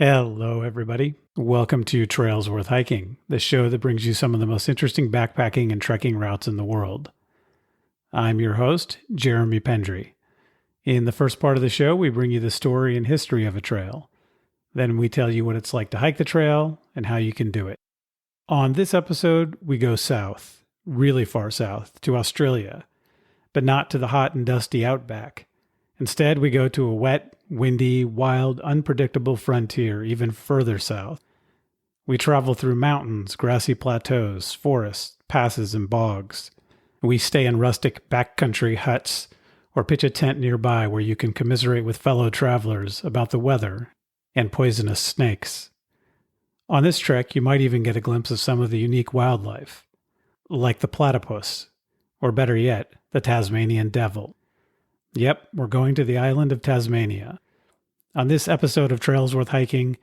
Hello, everybody. Welcome to Trails Worth Hiking, the show that brings you some of the most interesting backpacking and trekking routes in the world. I'm your host, Jeremy Pendry. In the first part of the show, we bring you the story and history of a trail. Then we tell you what it's like to hike the trail and how you can do it. On this episode, we go south, really far south, to Australia, but not to the hot and dusty outback. Instead, we go to a wet, windy, wild, unpredictable frontier even further south. We travel through mountains, grassy plateaus, forests, passes, and bogs. We stay in rustic backcountry huts or pitch a tent nearby where you can commiserate with fellow travelers about the weather and poisonous snakes. On this trek, you might even get a glimpse of some of the unique wildlife, like the platypus, or better yet, the Tasmanian devil. Yep, we're going to the island of Tasmania. On this episode of Trails Worth Hiking,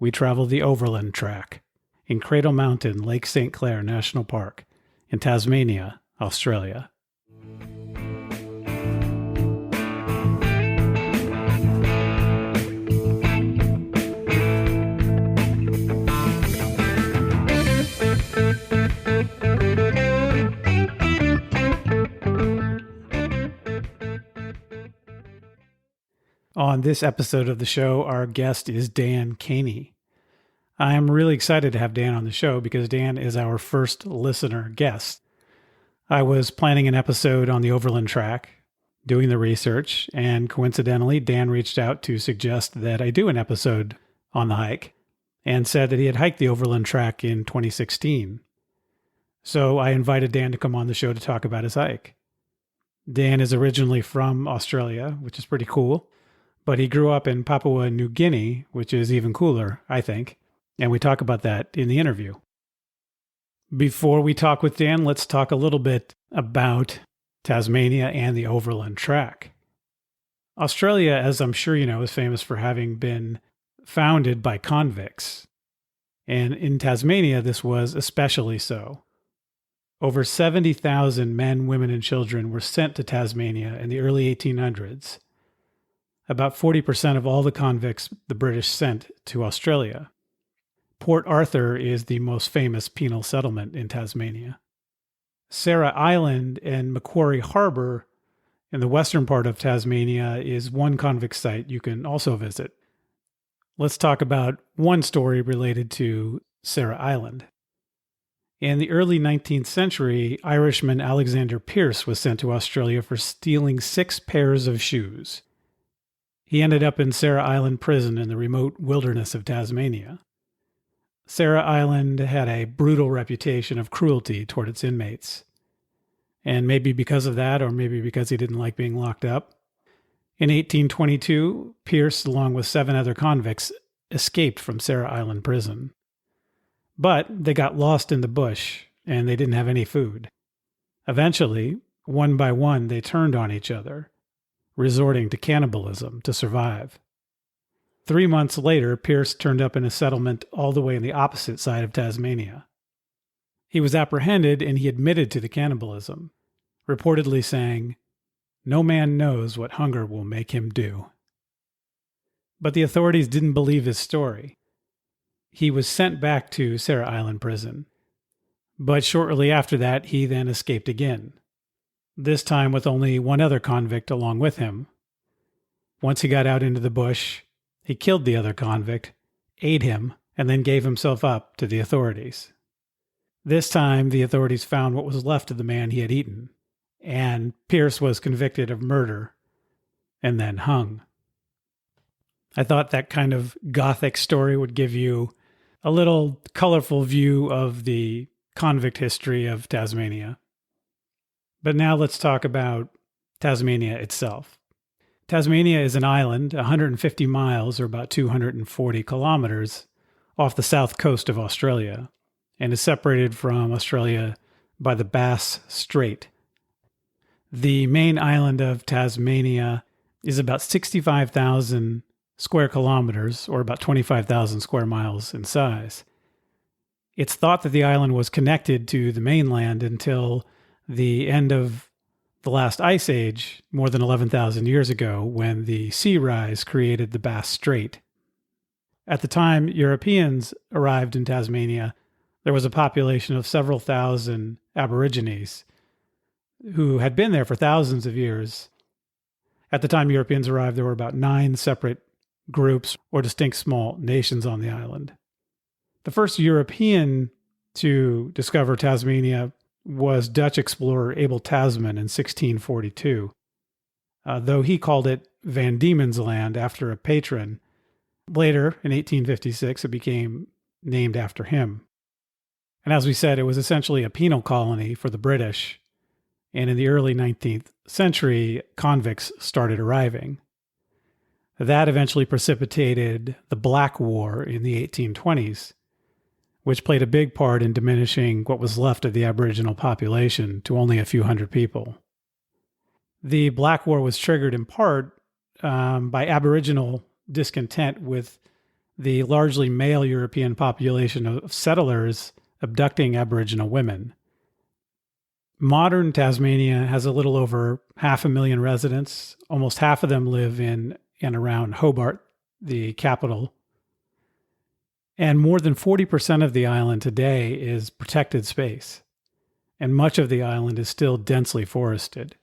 we travel the Overland Track in Cradle Mountain, Lake St. Clair National Park in Tasmania, Australia. On this episode of the show, our guest is Dan Koehne. I am really excited to have Dan on the show because Dan is our first listener guest. I was planning an episode on the Overland Track, doing the research, and coincidentally, Dan reached out to suggest that I do an episode on the hike and said that he had hiked the Overland Track in 2016. So I invited Dan to come on the show to talk about his hike. Dan is originally from Australia, which is pretty cool. But he grew up in Papua New Guinea, which is even cooler, I think. And we talk about that in the interview. Before we talk with Dan, let's talk a little bit about Tasmania and the Overland Track. Australia, as I'm sure you know, is famous for having been founded by convicts. And in Tasmania, this was especially so. Over 70,000 men, women, and children were sent to Tasmania in the early 1800s. About 40% of all the convicts the British sent to Australia. Port Arthur is the most famous penal settlement in Tasmania. Sarah Island and Macquarie Harbour in the western part of Tasmania is one convict site you can also visit. Let's talk about one story related to Sarah Island. In the early 19th century, Irishman Alexander Pierce was sent to Australia for stealing 6 pairs of shoes. He ended up in Sarah Island prison in the remote wilderness of Tasmania. Sarah Island had a brutal reputation of cruelty toward its inmates. And maybe because of that, or maybe because he didn't like being locked up, in 1822, Pierce, along with 7 other convicts, escaped from Sarah Island prison. But they got lost in the bush, and they didn't have any food. Eventually, one by one, they turned on each other, resorting to cannibalism to survive. 3 months later, Pierce turned up in a settlement all the way on the opposite side of Tasmania. He was apprehended and he admitted to the cannibalism, reportedly saying, "No man knows what hunger will make him do." But the authorities didn't believe his story. He was sent back to Sarah Island prison. But shortly after that, he then escaped again. This time with only one other convict along with him. Once he got out into the bush, he killed the other convict, ate him, and then gave himself up to the authorities. This time, the authorities found what was left of the man he had eaten, and Pierce was convicted of murder and then hung. I thought that kind of gothic story would give you a little colorful view of the convict history of Tasmania. But now let's talk about Tasmania itself. Tasmania is an island 150 miles, or about 240 kilometers, off the south coast of Australia, and is separated from Australia by the Bass Strait. The main island of Tasmania is about 65,000 square kilometers, or about 25,000 square miles in size. It's thought that the island was connected to the mainland until the end of the last ice age, more than 11,000 years ago, when the sea rise created the Bass Strait. At the time Europeans arrived in Tasmania, there was a population of several thousand Aborigines who had been there for thousands of years. At the time Europeans arrived, there were about 9 separate groups or distinct small nations on the island. The first European to discover Tasmania was Dutch explorer Abel Tasman in 1642, though he called it Van Diemen's Land after a patron. Later, in 1856, it became named after him. And as we said, it was essentially a penal colony for the British. And in the early 19th century, convicts started arriving. That eventually precipitated the Black War in the 1820s, which played a big part in diminishing what was left of the Aboriginal population to only a few hundred people. The Black War was triggered in part by Aboriginal discontent with the largely male European population of settlers abducting Aboriginal women. Modern Tasmania has a little over 500,000 residents. Almost half of them live in and around Hobart, the capital. And more than 40% of the island today is protected space. And much of the island is still densely forested.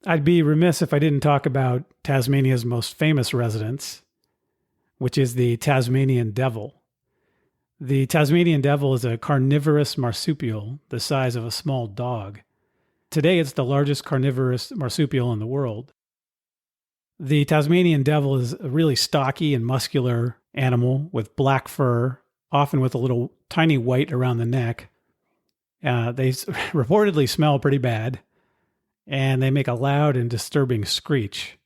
I'd be remiss if I didn't talk about Tasmania's most famous residence, which is the Tasmanian devil. The Tasmanian devil is a carnivorous marsupial the size of a small dog. Today, it's the largest carnivorous marsupial in the world. The Tasmanian devil is a really stocky and muscular animal with black fur, often with a little tiny white around the neck. They reportedly smell pretty bad, and they make a loud and disturbing screech.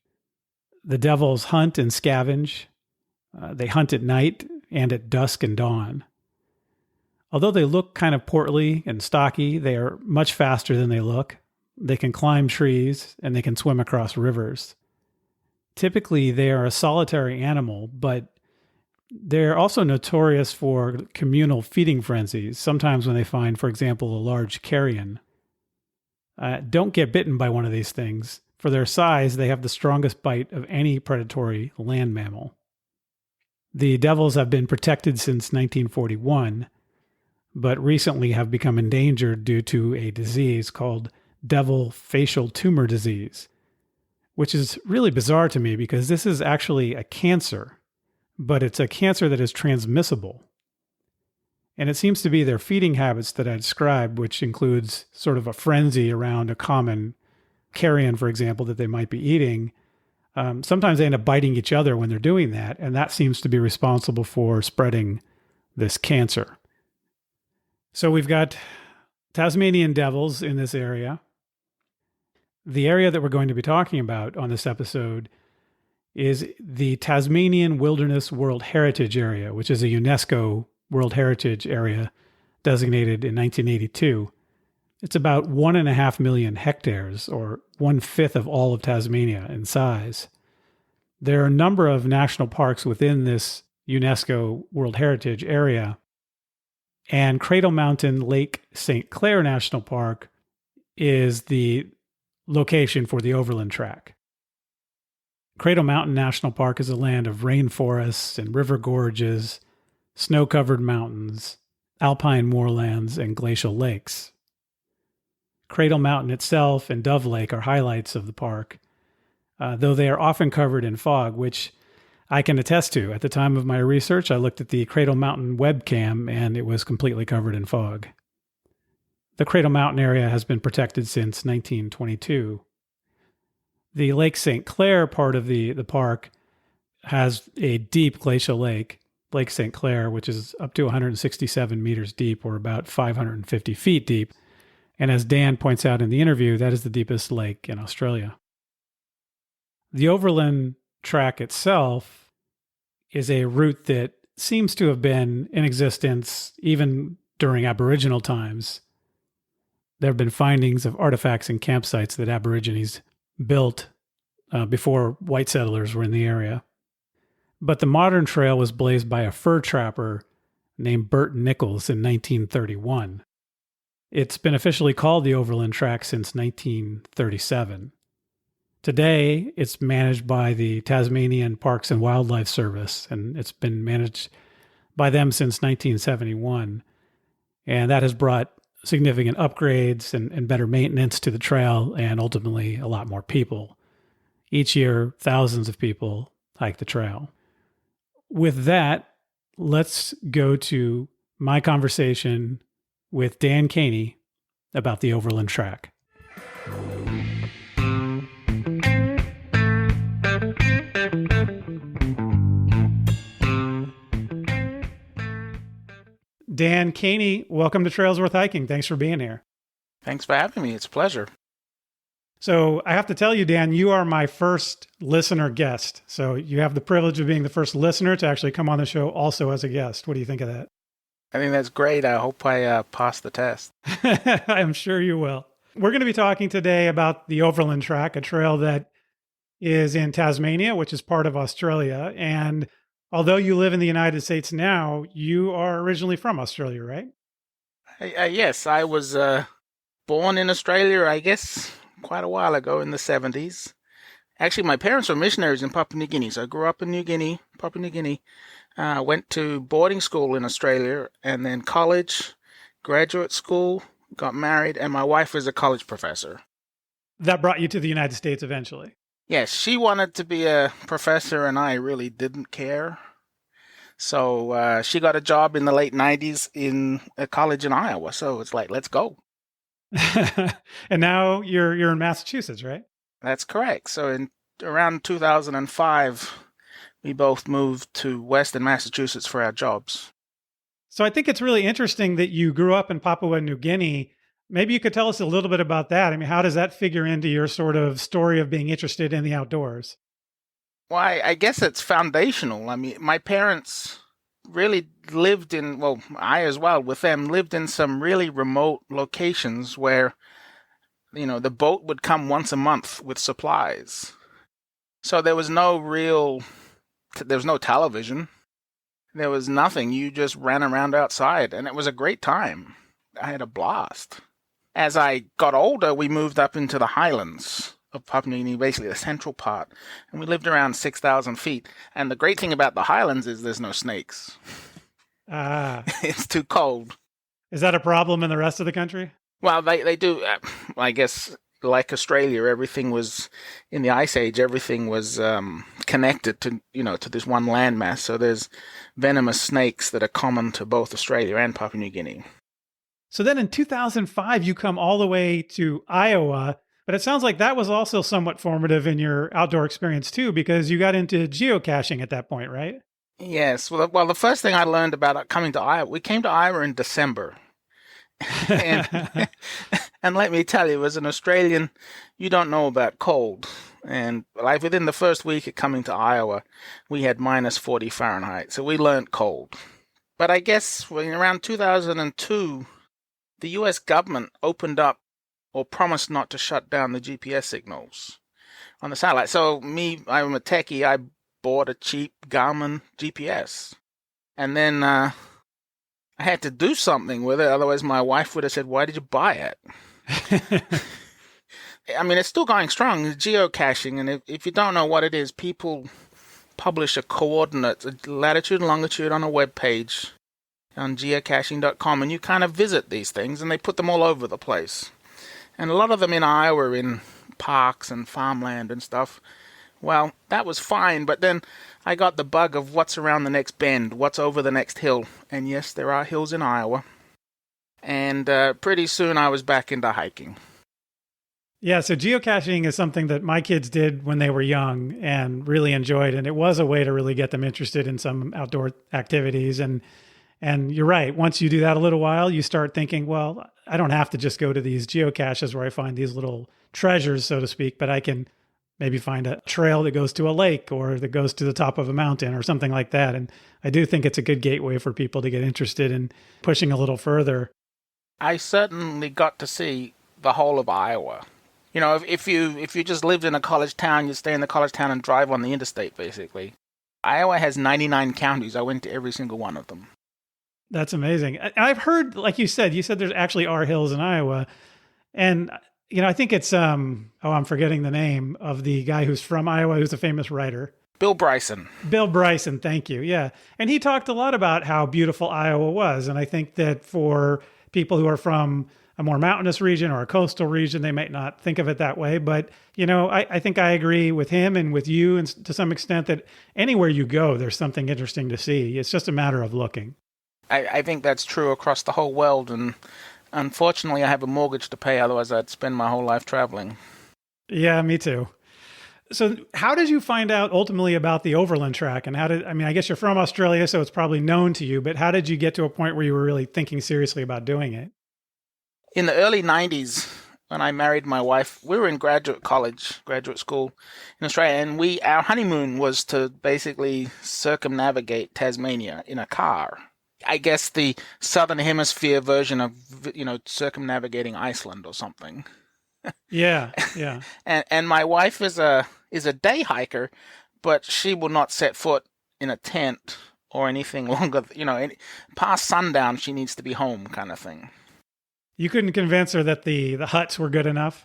The devils hunt and scavenge. They hunt at night and at dusk and dawn. Although they look kind of portly and stocky, they are much faster than they look. They can climb trees and they can swim across rivers. Typically, they are a solitary animal, but they're also notorious for communal feeding frenzies, sometimes when they find, for example, a large carrion. Don't get bitten by one of these things. For their size, they have the strongest bite of any predatory land mammal. The devils have been protected since 1941, but recently have become endangered due to a disease called devil facial tumor disease, which is really bizarre to me because this is actually a cancer, but it's a cancer that is transmissible. And it seems to be their feeding habits that I described, which includes sort of a frenzy around a common carrion, for example, that they might be eating. Sometimes they end up biting each other when they're doing that, and that seems to be responsible for spreading this cancer. So we've got Tasmanian devils in this area. The area that we're going to be talking about on this episode is the Tasmanian Wilderness World Heritage Area, which is a UNESCO World Heritage Area designated in 1982. It's about 1.5 million hectares, or 1/5 of all of Tasmania in size. There are a number of national parks within this UNESCO World Heritage Area, and Cradle Mountain Lake St. Clair National Park is the location for the Overland Track. Cradle Mountain National Park is a land of rainforests and river gorges, snow-covered mountains, alpine moorlands, and glacial lakes. Cradle Mountain itself and Dove Lake are highlights of the park, though they are often covered in fog, which I can attest to. At the time of my research, I looked at the Cradle Mountain webcam, and it was completely covered in fog. The Cradle Mountain area has been protected since 1922. The Lake St. Clair part of the park has a deep glacial lake, Lake St. Clair, which is up to 167 meters deep, or about 550 feet deep. And as Dan points out in the interview, that is the deepest lake in Australia. The Overland Track itself is a route that seems to have been in existence even during Aboriginal times. There have been findings of artifacts and campsites that Aborigines built before white settlers were in the area. But the modern trail was blazed by a fur trapper named Bert Nichols in 1931. It's been officially called the Overland Track since 1937. Today, it's managed by the Tasmanian Parks and Wildlife Service, and it's been managed by them since 1971. And that has brought significant upgrades and better maintenance to the trail, and ultimately a lot more people. Each year, thousands of people hike the trail. With that, let's go to my conversation with Dan Koehne about the Overland Track. Dan Koehne, welcome to Trails Worth Hiking. Thanks for being here. Thanks for having me. It's a pleasure. So I have to tell you, Dan, you are my first listener guest. So you have the privilege of being the first listener to actually come on the show also as a guest. What do you think of that? I think that's great. I hope I pass the test. I'm sure you will. We're going to be talking today about the Overland Track, a trail that is in Tasmania, which is part of Australia. And although you live in the United States now, you are originally from Australia, right? Yes, I was born in Australia, I guess, quite a while ago in the 70s. Actually, my parents were missionaries in Papua New Guinea, so I grew up in Papua New Guinea. Went to boarding school in Australia, and then college, graduate school, got married, and my wife was a college professor. That brought you to the United States eventually. Yes, she wanted to be a professor, and I really didn't care. So she got a job in the late 90s in a college in Iowa. So it's like, let's go. And now you're in Massachusetts, right? That's correct. So in around 2005, we both moved to Western Massachusetts for our jobs. So I think it's really interesting that you grew up in Papua New Guinea. Maybe you could tell us a little bit about that. I mean, how does that figure into your sort of story of being interested in the outdoors? Well, I guess it's foundational. I mean, my parents really lived in, well, I as well with them, lived in some really remote locations where, the boat would come once a month with supplies. So there was no television. There was nothing. You just ran around outside, and it was a great time. I had a blast. As I got older, we moved up into the highlands of Papua New Guinea, basically the central part, and we lived around 6,000 feet. And the great thing about the highlands is there's no snakes. It's too cold. Is that a problem in the rest of the country? Well, they do. I guess, like Australia, everything was, in the Ice Age, everything was connected to, to this one landmass. So there's venomous snakes that are common to both Australia and Papua New Guinea. So then in 2005, you come all the way to Iowa, but it sounds like that was also somewhat formative in your outdoor experience too, because you got into geocaching at that point, right? Yes. Well, the first thing I learned about coming to Iowa, we came to Iowa in December. and, and let me tell you, as an Australian, you don't know about cold. And like within the first week of coming to Iowa, we had minus 40 Fahrenheit. So we learned cold. But I guess around 2002, the U.S. government opened up or promised not to shut down the GPS signals on the satellite. So I'm a techie. I bought a cheap Garmin GPS. And then I had to do something with it. Otherwise, my wife would have said, "Why did you buy it?" I mean, it's still going strong. It's geocaching. And if you don't know what it is, people publish a coordinate, a latitude and longitude on a web page on geocaching.com, and you kind of visit these things, and they put them all over the place. And a lot of them in Iowa are in parks and farmland and stuff. Well, that was fine, but then I got the bug of what's around the next bend, what's over the next hill. And yes, there are hills in Iowa. And pretty soon I was back into hiking. Yeah, so geocaching is something that my kids did when they were young and really enjoyed, and it was a way to really get them interested in some outdoor activities. And you're right. Once you do that a little while, you start thinking, well, I don't have to just go to these geocaches where I find these little treasures, so to speak, but I can maybe find a trail that goes to a lake or that goes to the top of a mountain or something like that. And I do think it's a good gateway for people to get interested in pushing a little further. I certainly got to see the whole of Iowa. If you just lived in a college town, you'd stay in the college town and drive on the interstate, basically. Iowa has 99 counties. I went to every single one of them. That's amazing. I've heard, like you said there actually are hills in Iowa. And I think it's I'm forgetting the name of the guy who's from Iowa, who's a famous writer. Bill Bryson. Bill Bryson, thank you. Yeah. And he talked a lot about how beautiful Iowa was. And I think that for people who are from a more mountainous region or a coastal region, they might not think of it that way. But, I think I agree with him and with you, and to some extent, that anywhere you go, there's something interesting to see. It's just a matter of looking. I think that's true across the whole world. And unfortunately, I have a mortgage to pay. Otherwise, I'd spend my whole life traveling. Yeah, me too. So how did you find out ultimately about the Overland Track? And I guess you're from Australia, so it's probably known to you, but how did you get to a point where you were really thinking seriously about doing it? In the early 90s, when I married my wife, we were in graduate school in Australia, and our honeymoon was to basically circumnavigate Tasmania in a car. I guess the Southern Hemisphere version of, circumnavigating Iceland or something. Yeah. And my wife is a day hiker, but she will not set foot in a tent or anything longer. Past sundown, she needs to be home, kind of thing. You couldn't convince her that the huts were good enough?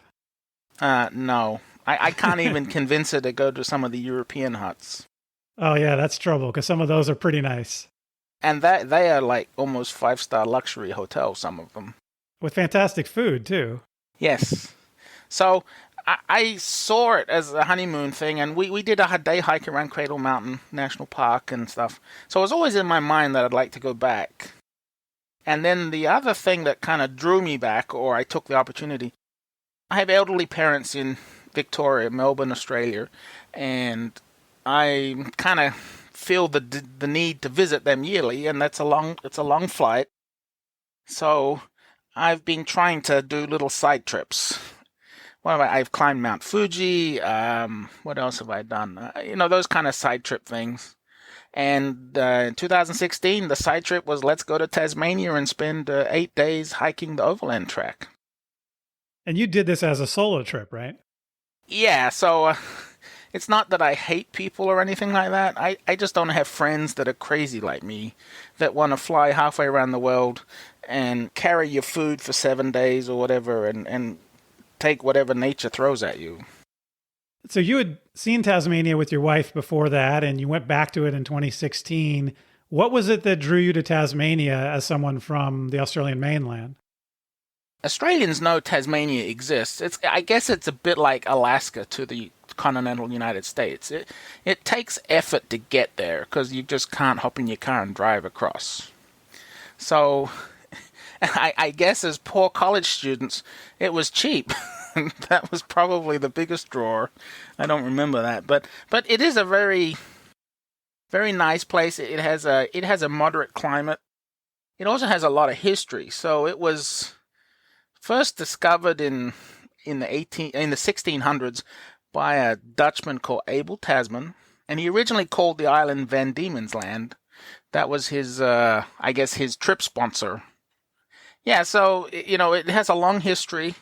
No, I can't even convince her to go to some of the European huts. Oh yeah, that's trouble, because some of those are pretty nice. And they are like almost 5-star luxury hotels, some of them. With fantastic food too. Yes. So I saw it as a honeymoon thing, and we did a day hike around Cradle Mountain National Park and stuff. So it was always in my mind that I'd like to go back. And then the other thing that kind of drew me back, or I took the opportunity, I have elderly parents in Victoria, Melbourne, Australia, and I kind of feel the need to visit them yearly, and it's a long flight. So I've been trying to do little side trips. I've climbed Mount Fuji. What else have I done? Those kind of side trip things. And in 2016, the side trip was let's go to Tasmania and spend 8 days hiking the Overland Track. And you did this as a solo trip, right? Yeah, so it's not that I hate people or anything like that. I just don't have friends that are crazy like me, that want to fly halfway around the world and carry your food for 7 days or whatever and take whatever nature throws at you. So you had seen Tasmania with your wife before that, and you went back to it in 2016. What was it that drew you to Tasmania as someone from the Australian mainland? Australians know Tasmania exists. I guess it's a bit like Alaska to the continental United States. It takes effort to get there because you just can't hop in your car and drive across. So I guess as poor college students, it was cheap. That was probably the biggest draw. I don't remember that, but it is a very, very nice place. It has a moderate climate. It also has a lot of history. So it was first discovered in the 1600s by a Dutchman called Abel Tasman, and he originally called the island Van Diemen's Land. That was his, I guess, his trip sponsor. Yeah, so it has a long history.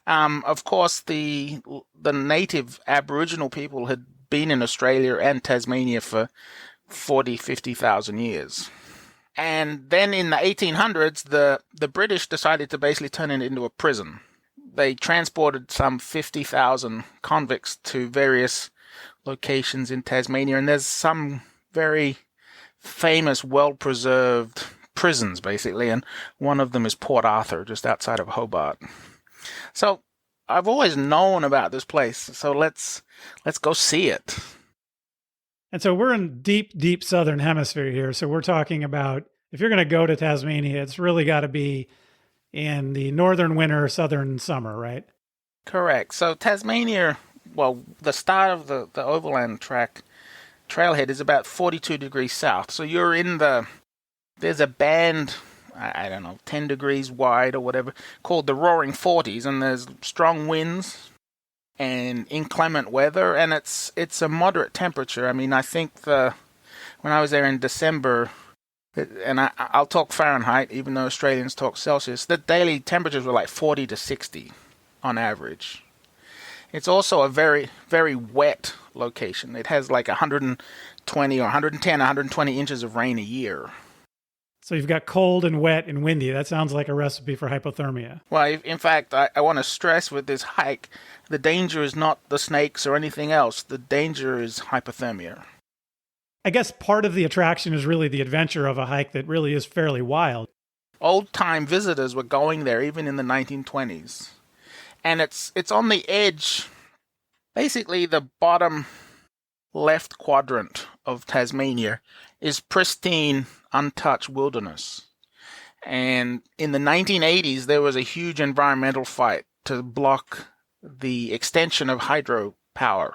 Of course, the native Aboriginal people had been in Australia and Tasmania for 50,000 years. And then in the 1800s, the British decided to basically turn it into a prison. They transported some 50,000 convicts to various locations in Tasmania, and there's some very famous, well-preserved prisons, basically, and one of them is Port Arthur, just outside of Hobart. So I've always known about this place, so let's go see it. And so we're in deep, deep southern hemisphere here. So we're talking about, if you're going to go to Tasmania, it's really got to be in the northern winter, southern summer, right? Correct. So Tasmania, well, the start of the Overland Track trailhead is about 42 degrees south. So you're there's a band, I don't know, 10 degrees wide or whatever, called the Roaring Forties, and there's strong winds and inclement weather, and it's a moderate temperature. I mean, I think when I was there in December, and I'll talk Fahrenheit, even though Australians talk Celsius, the daily temperatures were like 40 to 60 on average. It's also a very, very wet location. It has like 120 or 110, 120 inches of rain a year. So you've got cold and wet and windy. That sounds like a recipe for hypothermia. Well, in fact, I want to stress with this hike, the danger is not the snakes or anything else. The danger is hypothermia. I guess part of the attraction is really the adventure of a hike that really is fairly wild. Old-time visitors were going there even in the 1920s. And it's on the edge, basically the bottom left quadrant of Tasmania is pristine, untouched wilderness. And in the 1980s, there was a huge environmental fight to block the extension of hydropower,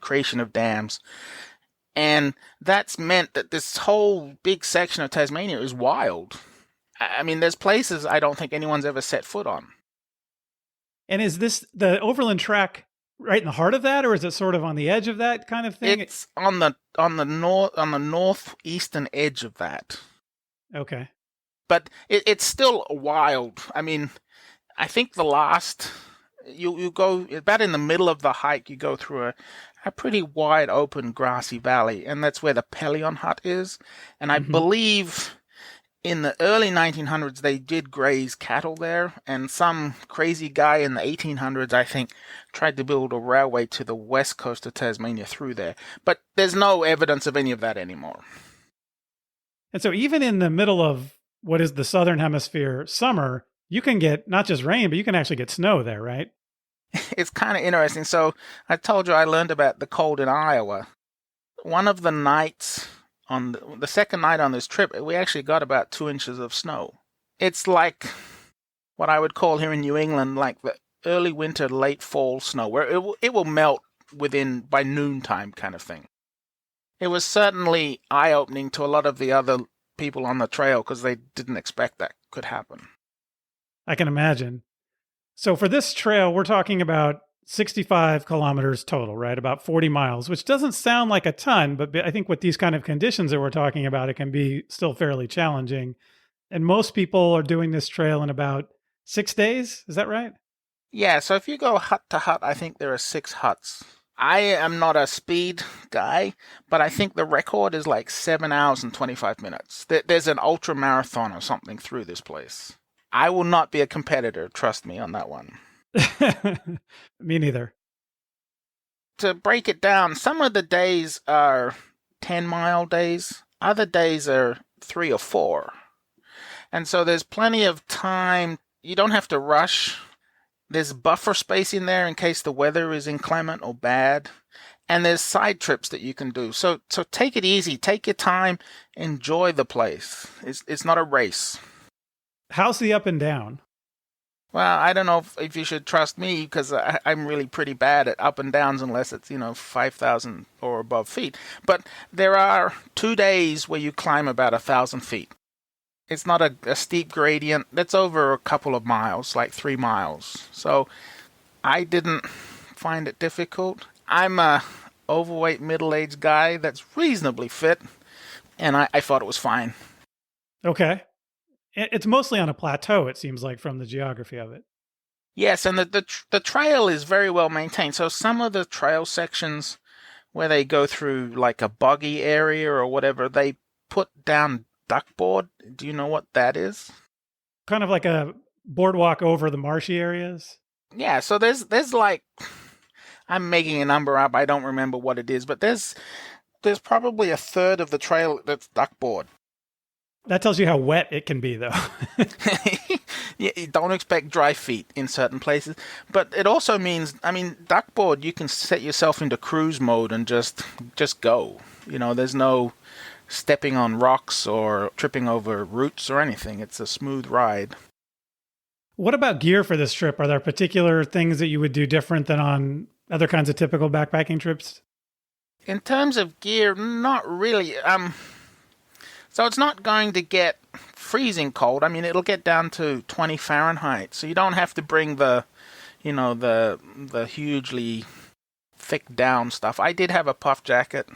creation of dams. And that's meant that this whole big section of Tasmania is wild. I mean, there's places I don't think anyone's ever set foot on. And is this the Overland Track right in the heart of that, or is it sort of on the edge of that kind of thing? It's on the northeastern edge of that. Okay. But it's still wild. I mean, I think the last you go about in the middle of the hike, you go through a pretty wide open grassy valley, and that's where the Pelion hut is. And I believe in the early 1900s they did graze cattle there, and some crazy guy in the 1800s, I think, tried to build a railway to the west coast of Tasmania through there. But there's no evidence of any of that anymore. And so even in the middle of what is the Southern Hemisphere summer, you can get not just rain, but you can actually get snow there, right? It's kind of interesting. So I told you I learned about the cold in Iowa. One of the nights, on the second night on this trip, we actually got about 2 inches of snow. It's like what I would call here in New England, like the early winter, late fall snow, where it will melt by noontime kind of thing. It was certainly eye-opening to a lot of the other people on the trail because they didn't expect that could happen. I can imagine. So for this trail, we're talking about 65 kilometers total, right? About 40 miles, which doesn't sound like a ton, but I think with these kind of conditions that we're talking about, it can be still fairly challenging. And most people are doing this trail in about 6 days. Is that right? Yeah, so if you go hut to hut, I think there are 6 huts. I am not a speed guy, but I think the record is like 7 hours and 25 minutes. There's an ultra marathon or something through this place. I will not be a competitor, trust me on that one. Me neither. To break it down, some of the days are 10-mile days. Other days are 3 or 4. And so there's plenty of time. You don't have to rush. There's buffer space in there in case the weather is inclement or bad. And there's side trips that you can do. So take it easy. Take your time. Enjoy the place. It's not a race. How's the up and down? Well, I don't know if you should trust me because I'm really pretty bad at up and downs unless it's, 5,000 or above feet. But there are 2 days where you climb about 1,000 feet. It's not a steep gradient. That's over a couple of miles, like 3 miles. So I didn't find it difficult. I'm a overweight, middle-aged guy that's reasonably fit, and I thought it was fine. Okay. It's mostly on a plateau, it seems like, from the geography of it. Yes, and the trail is very well maintained. So some of the trail sections where they go through like a boggy area or whatever, they put down duckboard. Do you know what that is? Kind of like a boardwalk over the marshy areas. Yeah, so there's like, I'm making a number up, I don't remember what it is, but there's probably a third of the trail that's duckboard. That tells you how wet it can be, though. Yeah, you don't expect dry feet in certain places. But it also means, duckboard, you can set yourself into cruise mode and just go. There's no stepping on rocks or tripping over roots or anything. It's a smooth ride. What about gear for this trip? Are there particular things that you would do different than on other kinds of typical backpacking trips? In terms of gear, not really. So it's not going to get freezing cold. It'll get down to 20 Fahrenheit. So you don't have to bring the hugely thick down stuff. I did have a puff jacket.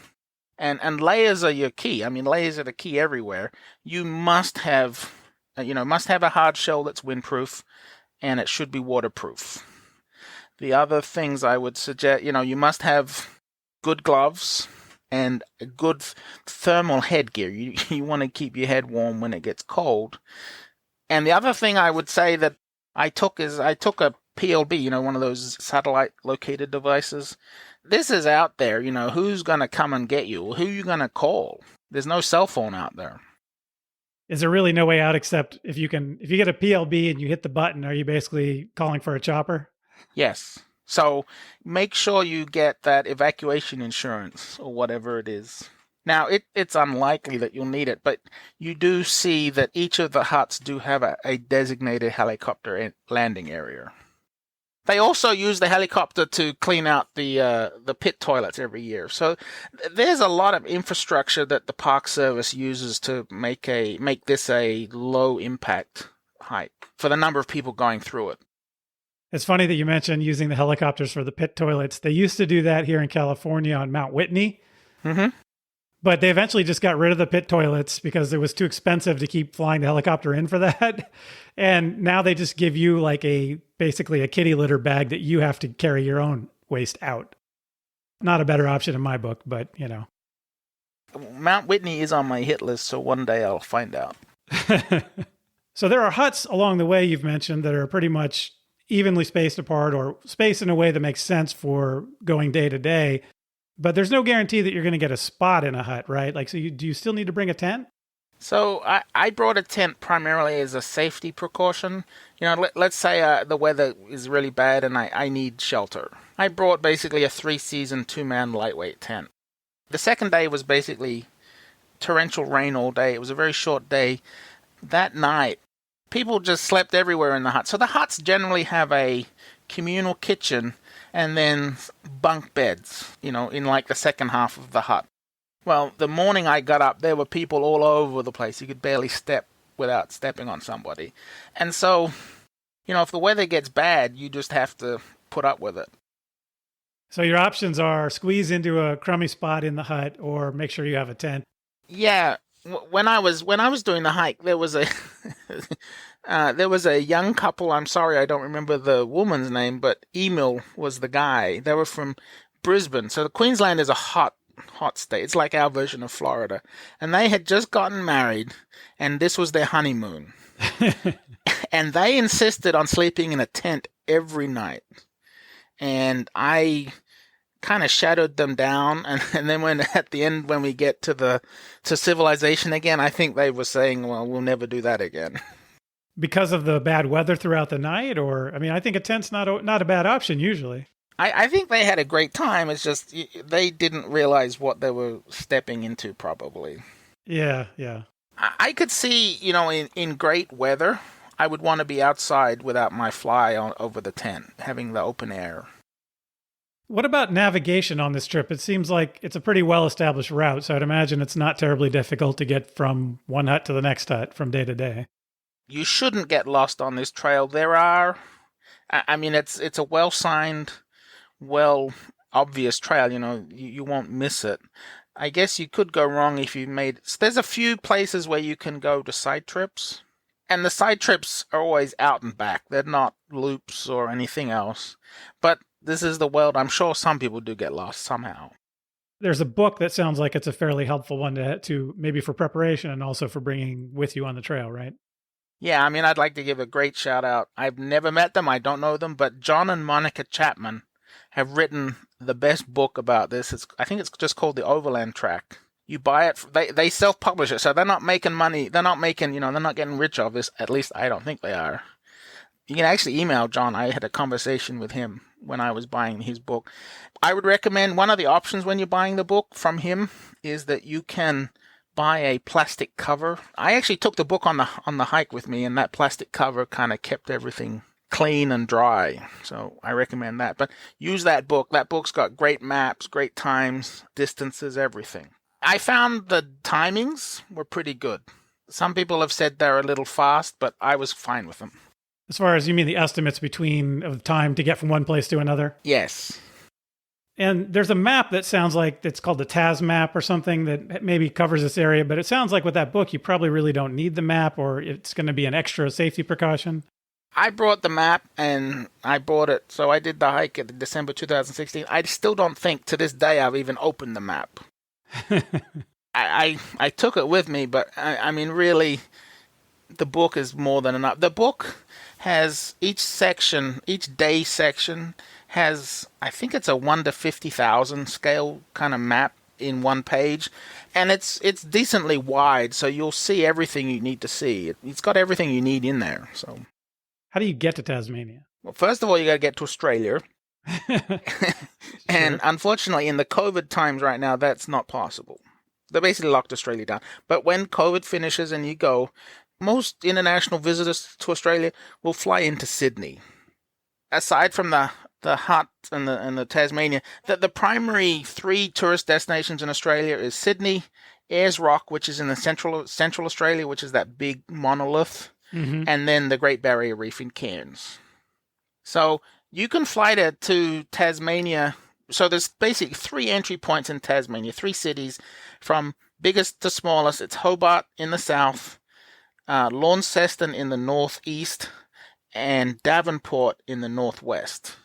And layers are your key. Layers are the key everywhere. You must have a hard shell that's windproof, and it should be waterproof. The other things I would suggest, you must have good gloves. and a good thermal headgear. You want to keep your head warm when it gets cold. And the other thing I would say that I took a PLB, one of those satellite located devices. This is out there, who's going to come and get you? Who are you going to call? There's no cell phone out there. Is there really no way out except if you get a PLB and you hit the button, are you basically calling for a chopper? Yes. So make sure you get that evacuation insurance or whatever it is. Now, it's unlikely that you'll need it, but you do see that each of the huts do have a designated helicopter landing area. They also use the helicopter to clean out the pit toilets every year. So there's a lot of infrastructure that the Park Service uses to make this a low impact hike for the number of people going through it. It's funny that you mentioned using the helicopters for the pit toilets. They used to do that here in California on Mount Whitney. Mm-hmm. But they eventually just got rid of the pit toilets because it was too expensive to keep flying the helicopter in for that. And now they just give you basically a kitty litter bag that you have to carry your own waste out. Not a better option in my book, but Mount Whitney is on my hit list, so one day I'll find out. So there are huts along the way you've mentioned that are pretty much evenly spaced apart or spaced in a way that makes sense for going day to day. But there's no guarantee that you're going to get a spot in a hut, right? Do you still need to bring a tent? So I brought a tent primarily as a safety precaution. Let's say the weather is really bad and I need shelter. I brought basically a 3-season, 2-man lightweight tent. The second day was basically torrential rain all day. It was a very short day. That night, people just slept everywhere in the hut. So the huts generally have a communal kitchen and then bunk beds, in the second half of the hut. Well, the morning I got up, there were people all over the place. You could barely step without stepping on somebody. And so, if the weather gets bad, you just have to put up with it. So your options are squeeze into a crummy spot in the hut or make sure you have a tent. Yeah. When I was doing the hike, there was a there was a young couple. I'm sorry, I don't remember the woman's name, but Emil was the guy. They were from Brisbane. So Queensland is a hot state. It's like our version of Florida. And they had just gotten married, and this was their honeymoon. And they insisted on sleeping in a tent every night. And I kind of shadowed them down, and then at the end when we get to civilization again, I think they were saying, well, we'll never do that again. Because of the bad weather throughout the night? Or, I think a tent's not a bad option usually. I think they had a great time. It's just they didn't realize what they were stepping into probably. Yeah. I could see, in great weather, I would want to be outside without my fly over the tent, having the open air. What about navigation on this trip? It seems like it's a pretty well-established route, so I'd imagine it's not terribly difficult to get from one hut to the next hut from day to day. You shouldn't get lost on this trail. It's a well-signed, obvious trail. You won't miss it. I guess you could go wrong if you there's a few places where you can go to side trips, and the side trips are always out and back. They're not loops or anything else, but this is the world. I'm sure some people do get lost somehow. There's a book that sounds like it's a fairly helpful one to maybe for preparation and also for bringing with you on the trail, right? Yeah, I'd like to give a great shout out. I've never met them. I don't know them, but John and Monica Chapman have written the best book about this. I think it's just called The Overland Track. You buy it. They self-publish it, so they're not making money. They're not getting rich off this. At least I don't think they are. You can actually email John. I had a conversation with him when I was buying his book. I would recommend one of the options when you're buying the book from him is that you can buy a plastic cover. I actually took the book on the hike with me, and that plastic cover kind of kept everything clean and dry. So I recommend that. But use that book. That book's got great maps, great times, distances, everything. I found the timings were pretty good. Some people have said they're a little fast, but I was fine with them. As far as you mean the estimates of time to get from one place to another? Yes. And there's a map that sounds like it's called the TAS map or something that maybe covers this area, but it sounds like with that book, you probably really don't need the map, or it's going to be an extra safety precaution. I brought the map and I bought it. So I did the hike in December 2016. I still don't think to this day I've even opened the map. I took it with me, but I mean, really, the book is more than enough. The book has each section, each day section has, I think it's a 1 to 50,000 scale kind of map in one page, and it's decently wide, so you'll see everything you need to see. It's got everything you need in there. So, how do you get to Tasmania? well, first of all, you got to get to Australia. And Sure. unfortunately, in the COVID times right now, that's not possible. They basically locked Australia down. But when COVID finishes and you go, most international visitors to Australia will fly into Sydney. Aside from the hut and the Tasmania, the primary three tourist destinations in Australia is Sydney, Ayers Rock, which is in the central Australia, which is that big monolith, and then the Great Barrier Reef in Cairns. So you can fly to Tasmania. So there's basically 3 entry points in Tasmania, 3 cities, from biggest to smallest. It's Hobart in the south, Launceston in the northeast, and Devonport in the northwest.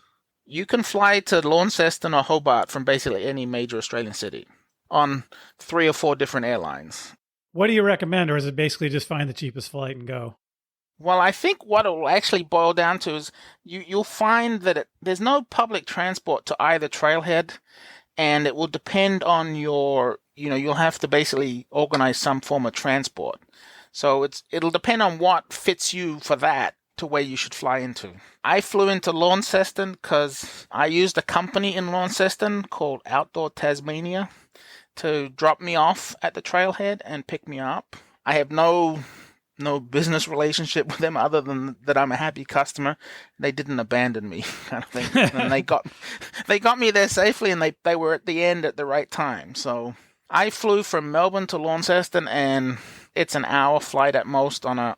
You can fly to Launceston or Hobart from basically any major Australian city on 3 or 4 different airlines. What do you recommend, or is it basically just find the cheapest flight and go? Well, I think what it will actually boil down to is you'll find that there's no public transport to either trailhead, and it will depend on you'll have to basically organize some form of transport. So it'll depend on what fits you for that to where you should fly into. I flew into Launceston because I used a company in Launceston called Outdoor Tasmania to drop me off at the trailhead and pick me up. I have no business relationship with them other than that I'm a happy customer. They didn't abandon me, kind of thing. And they got me there safely, and they were at the end at the right time. So I flew from Melbourne to Launceston, and it's an hour flight at most on a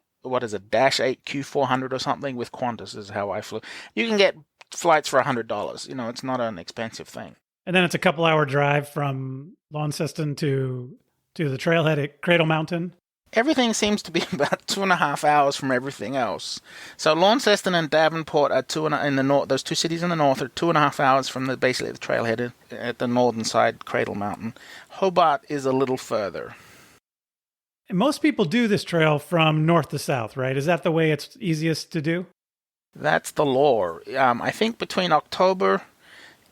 Dash 8 Q400 or something with Qantas is how I flew. You can get flights for $100. It's not an expensive thing. And then it's a couple-hour drive from Launceston to the trailhead at Cradle Mountain. Everything seems to be about 2.5 hours from everything else. So Launceston and Devonport are in the north. Those 2 cities in the north are 2.5 hours from basically the trailhead at the northern side, Cradle Mountain. Hobart is a little further. And most people do this trail from north to south, right? Is that the way it's easiest to do? That's the law. I think between October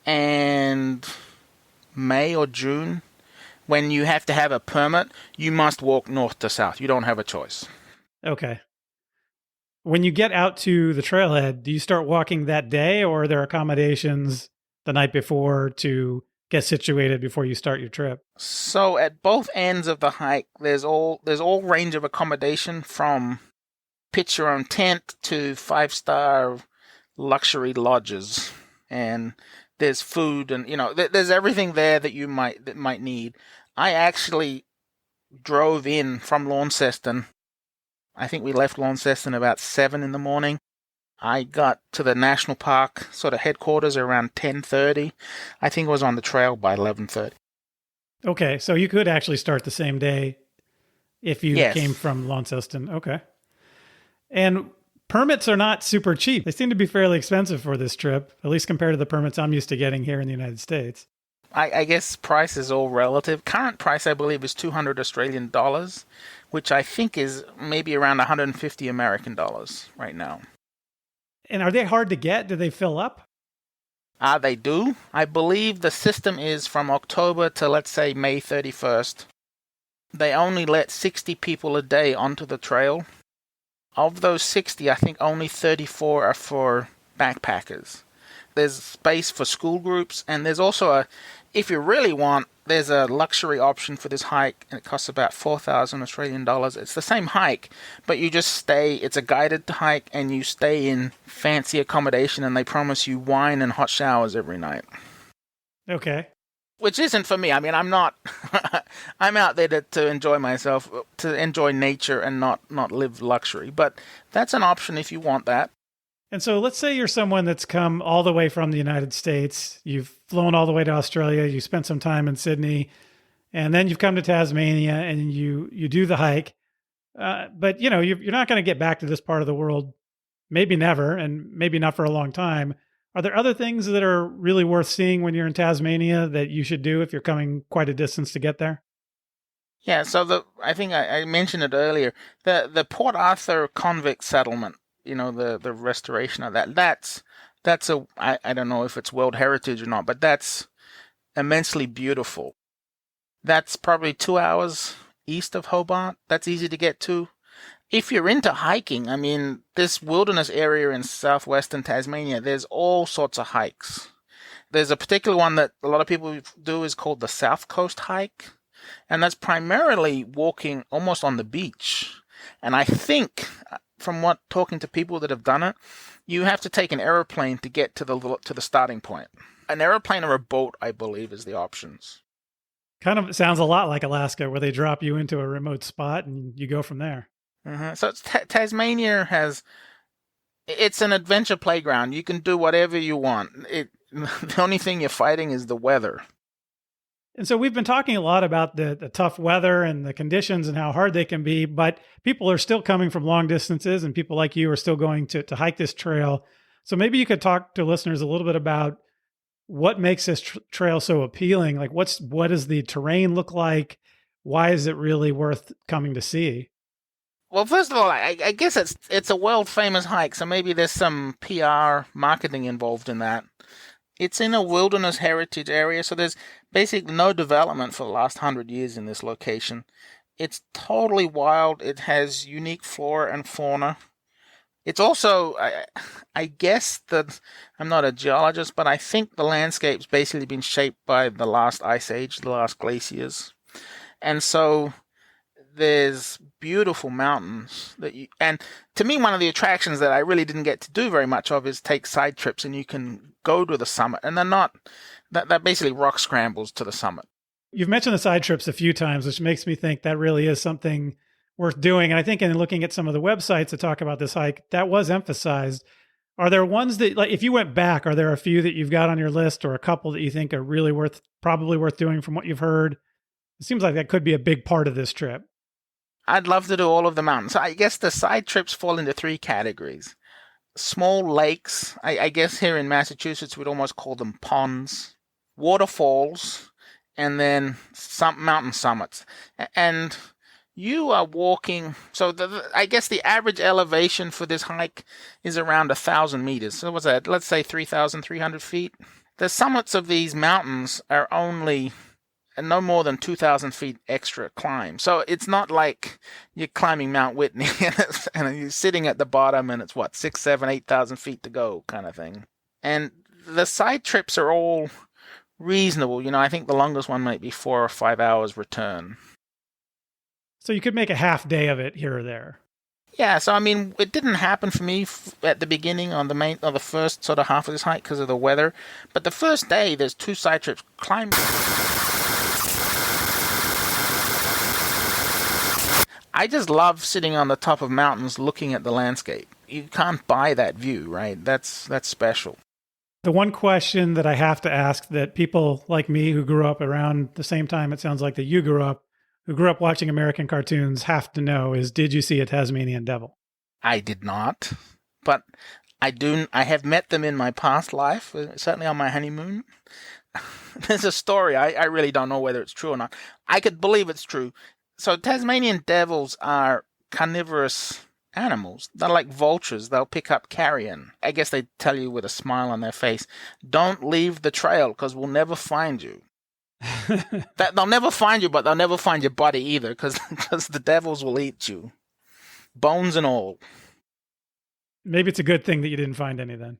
and May or June, when you have to have a permit, you must walk north to south. You don't have a choice. Okay. When you get out to the trailhead, do you start walking that day, or are there accommodations the night before to get situated before you start your trip? So at both ends of the hike, there's all range of accommodation, from pitch your own tent to 5-star luxury lodges, and there's food, and there's everything there that you might need. I actually drove in from Launceston. I think we left Launceston about 7 in the morning. I got to the national park sort of headquarters around 10:30. I think I was on the trail by 11:30. Okay, so you could actually start the same day if you came from Launceston. Okay. And permits are not super cheap. They seem to be fairly expensive for this trip, at least compared to the permits I'm used to getting here in the United States. I guess price is all relative. Current price, I believe, is 200 Australian dollars, which I think is maybe around 150 American dollars right now. And are they hard to get? Do they fill up? They do. I believe the system is from October to, let's say, May 31st. They only let 60 people a day onto the trail. Of those 60, I think only 34 are for backpackers. There's space for school groups, and there's also if you really want, there's a luxury option for this hike, and it costs about 4,000 Australian dollars. It's the same hike, but you just stay. It's a guided hike, and you stay in fancy accommodation, and they promise you wine and hot showers every night. Okay. Which isn't for me. I mean, I'm not. I'm out there to enjoy myself, to enjoy nature, and not live luxury. But that's an option if you want that. And so let's say you're someone that's come all the way from the United States. You've flown all the way to Australia. You spent some time in Sydney, and then you've come to Tasmania, and you do the hike. But you're not going to get back to this part of the world, maybe never, and maybe not for a long time. Are there other things that are really worth seeing when you're in Tasmania that you should do if you're coming quite a distance to get there? Yeah, so I think I mentioned it earlier. The Port Arthur convict settlement, the restoration of that's I don't know if it's World Heritage or not, but that's immensely beautiful. That's probably 2 hours east of Hobart. That's easy to get to. If you're into hiking, I mean, this wilderness area in southwestern Tasmania, there's all sorts of hikes. There's a particular one that a lot of people do is called the South Coast Hike, and that's primarily walking almost on the beach. And I think, from what talking to people that have done it, you have to take an aeroplane to get to the starting point. An aeroplane or a boat, I believe, is the options. Kind of sounds a lot like Alaska, where they drop you into a remote spot and you go from there. So Tasmania it's an adventure playground. You can do whatever you want. The only thing you're fighting is the weather. And so we've been talking a lot about the tough weather and the conditions and how hard they can be, but people are still coming from long distances and people like you are still going to hike this trail. So maybe you could talk to listeners a little bit about what makes this trail so appealing. Like what does the terrain look like? Why is it really worth coming to see? Well, first of all, I guess it's a world famous hike, so maybe there's some PR marketing involved in that. It's in a wilderness heritage area, so there's basically no development for the last 100 years in this location. It's totally wild. It has unique flora and fauna. It's also, I guess that I'm not a geologist, but I think the landscape's basically been shaped by the last ice age, the last glaciers. And so there's beautiful mountains and to me, one of the attractions that I really didn't get to do very much of is take side trips, and you can go to the summit, and they're basically rock scrambles to the summit. You've mentioned the side trips a few times, which makes me think that really is something worth doing. And I think in looking at some of the websites that talk about this hike, that was emphasized. Are there ones that, like, if you went back, are there a few that you've got on your list or a couple that you think are really probably worth doing from what you've heard? It seems like that could be a big part of this trip. I'd love to do all of the mountains. So I guess the side trips fall into three categories. Small lakes, I guess here in Massachusetts we'd almost call them ponds, waterfalls, and then some mountain summits. And you are walking, so I guess the average elevation for this hike is around 1,000 meters. So what's that? Let's say 3,300 feet. The summits of these mountains are only no more than 2,000 feet extra climb. So it's not like you're climbing Mount Whitney and you're sitting at the bottom and it's 6, 7, 8,000 feet to go kind of thing. And the side trips are all reasonable. I think the longest one might be 4 or 5 hours return. So you could make a half day of it here or there. Yeah, so I mean, it didn't happen for me at the beginning on the first sort of half of this hike because of the weather. But the first day, there's 2 side trips. I just love sitting on the top of mountains looking at the landscape. You can't buy that view, right? That's special. The one question that I have to ask that people like me who grew up around the same time it sounds like that you grew up, who grew up watching American cartoons, have to know is, did you see a Tasmanian devil? I did not, but I have met them in my past life, certainly on my honeymoon. There's a story. I really don't know whether it's true or not. I could believe it's true. So Tasmanian devils are carnivorous animals. They're like vultures. They'll pick up carrion. I guess they tell you with a smile on their face, don't leave the trail because we'll never find you. They'll never find you, but they'll never find your body either because the devils will eat you. Bones and all. Maybe it's a good thing that you didn't find any then.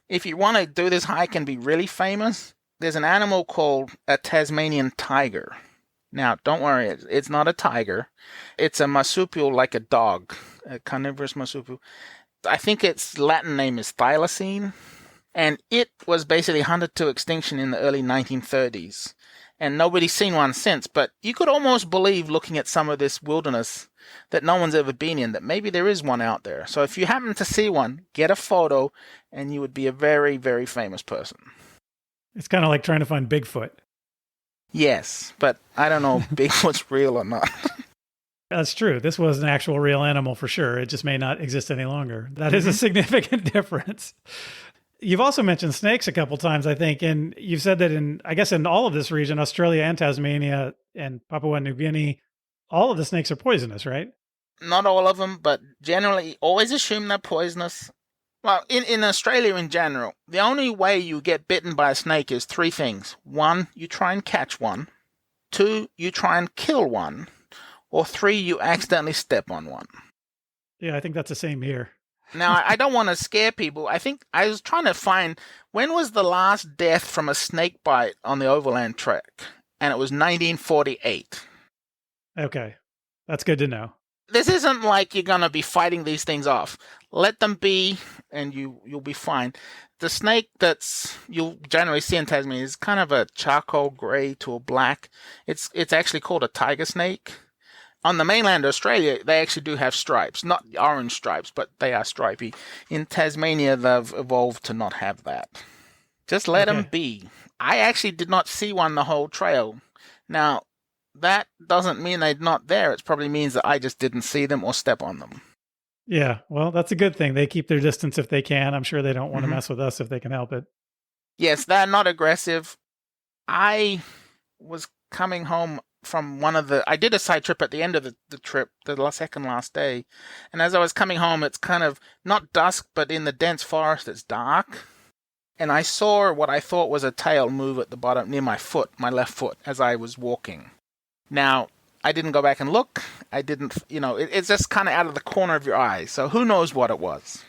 If you want to do this hike and be really famous, there's an animal called a Tasmanian tiger. Now, don't worry, it's not a tiger. It's a marsupial like a dog, a carnivorous marsupial. I think its Latin name is thylacine, and it was basically hunted to extinction in the early 1930s. And nobody's seen one since, but you could almost believe, looking at some of this wilderness that no one's ever been in, that maybe there is one out there. So if you happen to see one, get a photo, and you would be a very, very famous person. It's kind of like trying to find Bigfoot. Yes, but I don't know if Bigfoot's real or not. That's true. This was an actual real animal for sure. It just may not exist any longer. That is a significant difference. You've also mentioned snakes a couple times, I think, and you've said that I guess in all of this region, Australia and Tasmania and Papua New Guinea, all of the snakes are poisonous, right? Not all of them, but generally, always assume they're poisonous. Well, in Australia in general, the only way you get bitten by a snake is three things. One, you try and catch one. Two, you try and kill one. Or three, you accidentally step on one. Yeah, I think that's the same here. Now, I don't want to scare people. I think I was trying to find when was the last death from a snake bite on the Overland Track, and it was 1948. Okay, that's good to know. This isn't like you're going to be fighting these things off. Let them be, and you'll be fine. The snake you'll generally see in Tasmania is kind of a charcoal gray to a black. It's actually called a tiger snake. On the mainland of Australia, they actually do have stripes. Not orange stripes, but they are stripy. In Tasmania, they've evolved to not have that. Just let them be. I actually did not see one the whole trail. Now, that doesn't mean they're not there. It probably means that I just didn't see them or step on them. Yeah, well, that's a good thing. They keep their distance if they can. I'm sure they don't want to mess with us if they can help it. Yes, they're not aggressive. I was coming home from I did a side trip at the end of the trip, the second last day. And as I was coming home, it's kind of not dusk, but in the dense forest, it's dark. And I saw what I thought was a tail move at the bottom near my left foot, as I was walking. Now, I didn't go back and look. I didn't, it's just kind of out of the corner of your eye. So who knows what it was?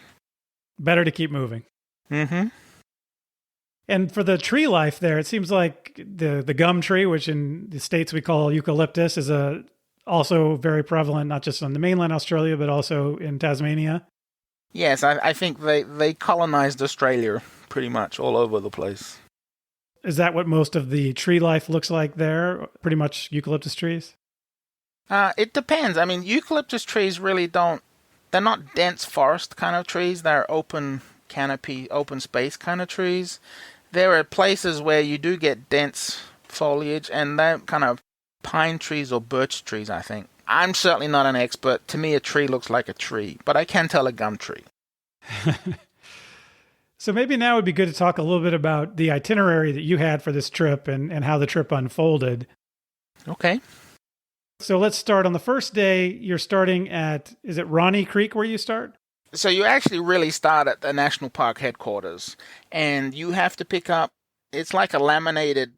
Better to keep moving. Mm-hmm. And for the tree life there, it seems like the gum tree, which in the States we call eucalyptus, is also very prevalent, not just on the mainland Australia, but also in Tasmania. Yes, I think they colonized Australia pretty much all over the place. Is that what most of the tree life looks like there? Pretty much eucalyptus trees? It depends. I mean, eucalyptus trees really they're not dense forest kind of trees. They're open canopy, open space kind of trees. There are places where you do get dense foliage, and they're kind of pine trees or birch trees, I think. I'm certainly not an expert. To me, a tree looks like a tree, but I can tell a gum tree. So maybe now would be good to talk a little bit about the itinerary that you had for this trip and how the trip unfolded. Okay. So let's start on the first day. You're starting is it Ronnie Creek where you start? So you actually really start at the national park headquarters, and you have to pick up, it's like a laminated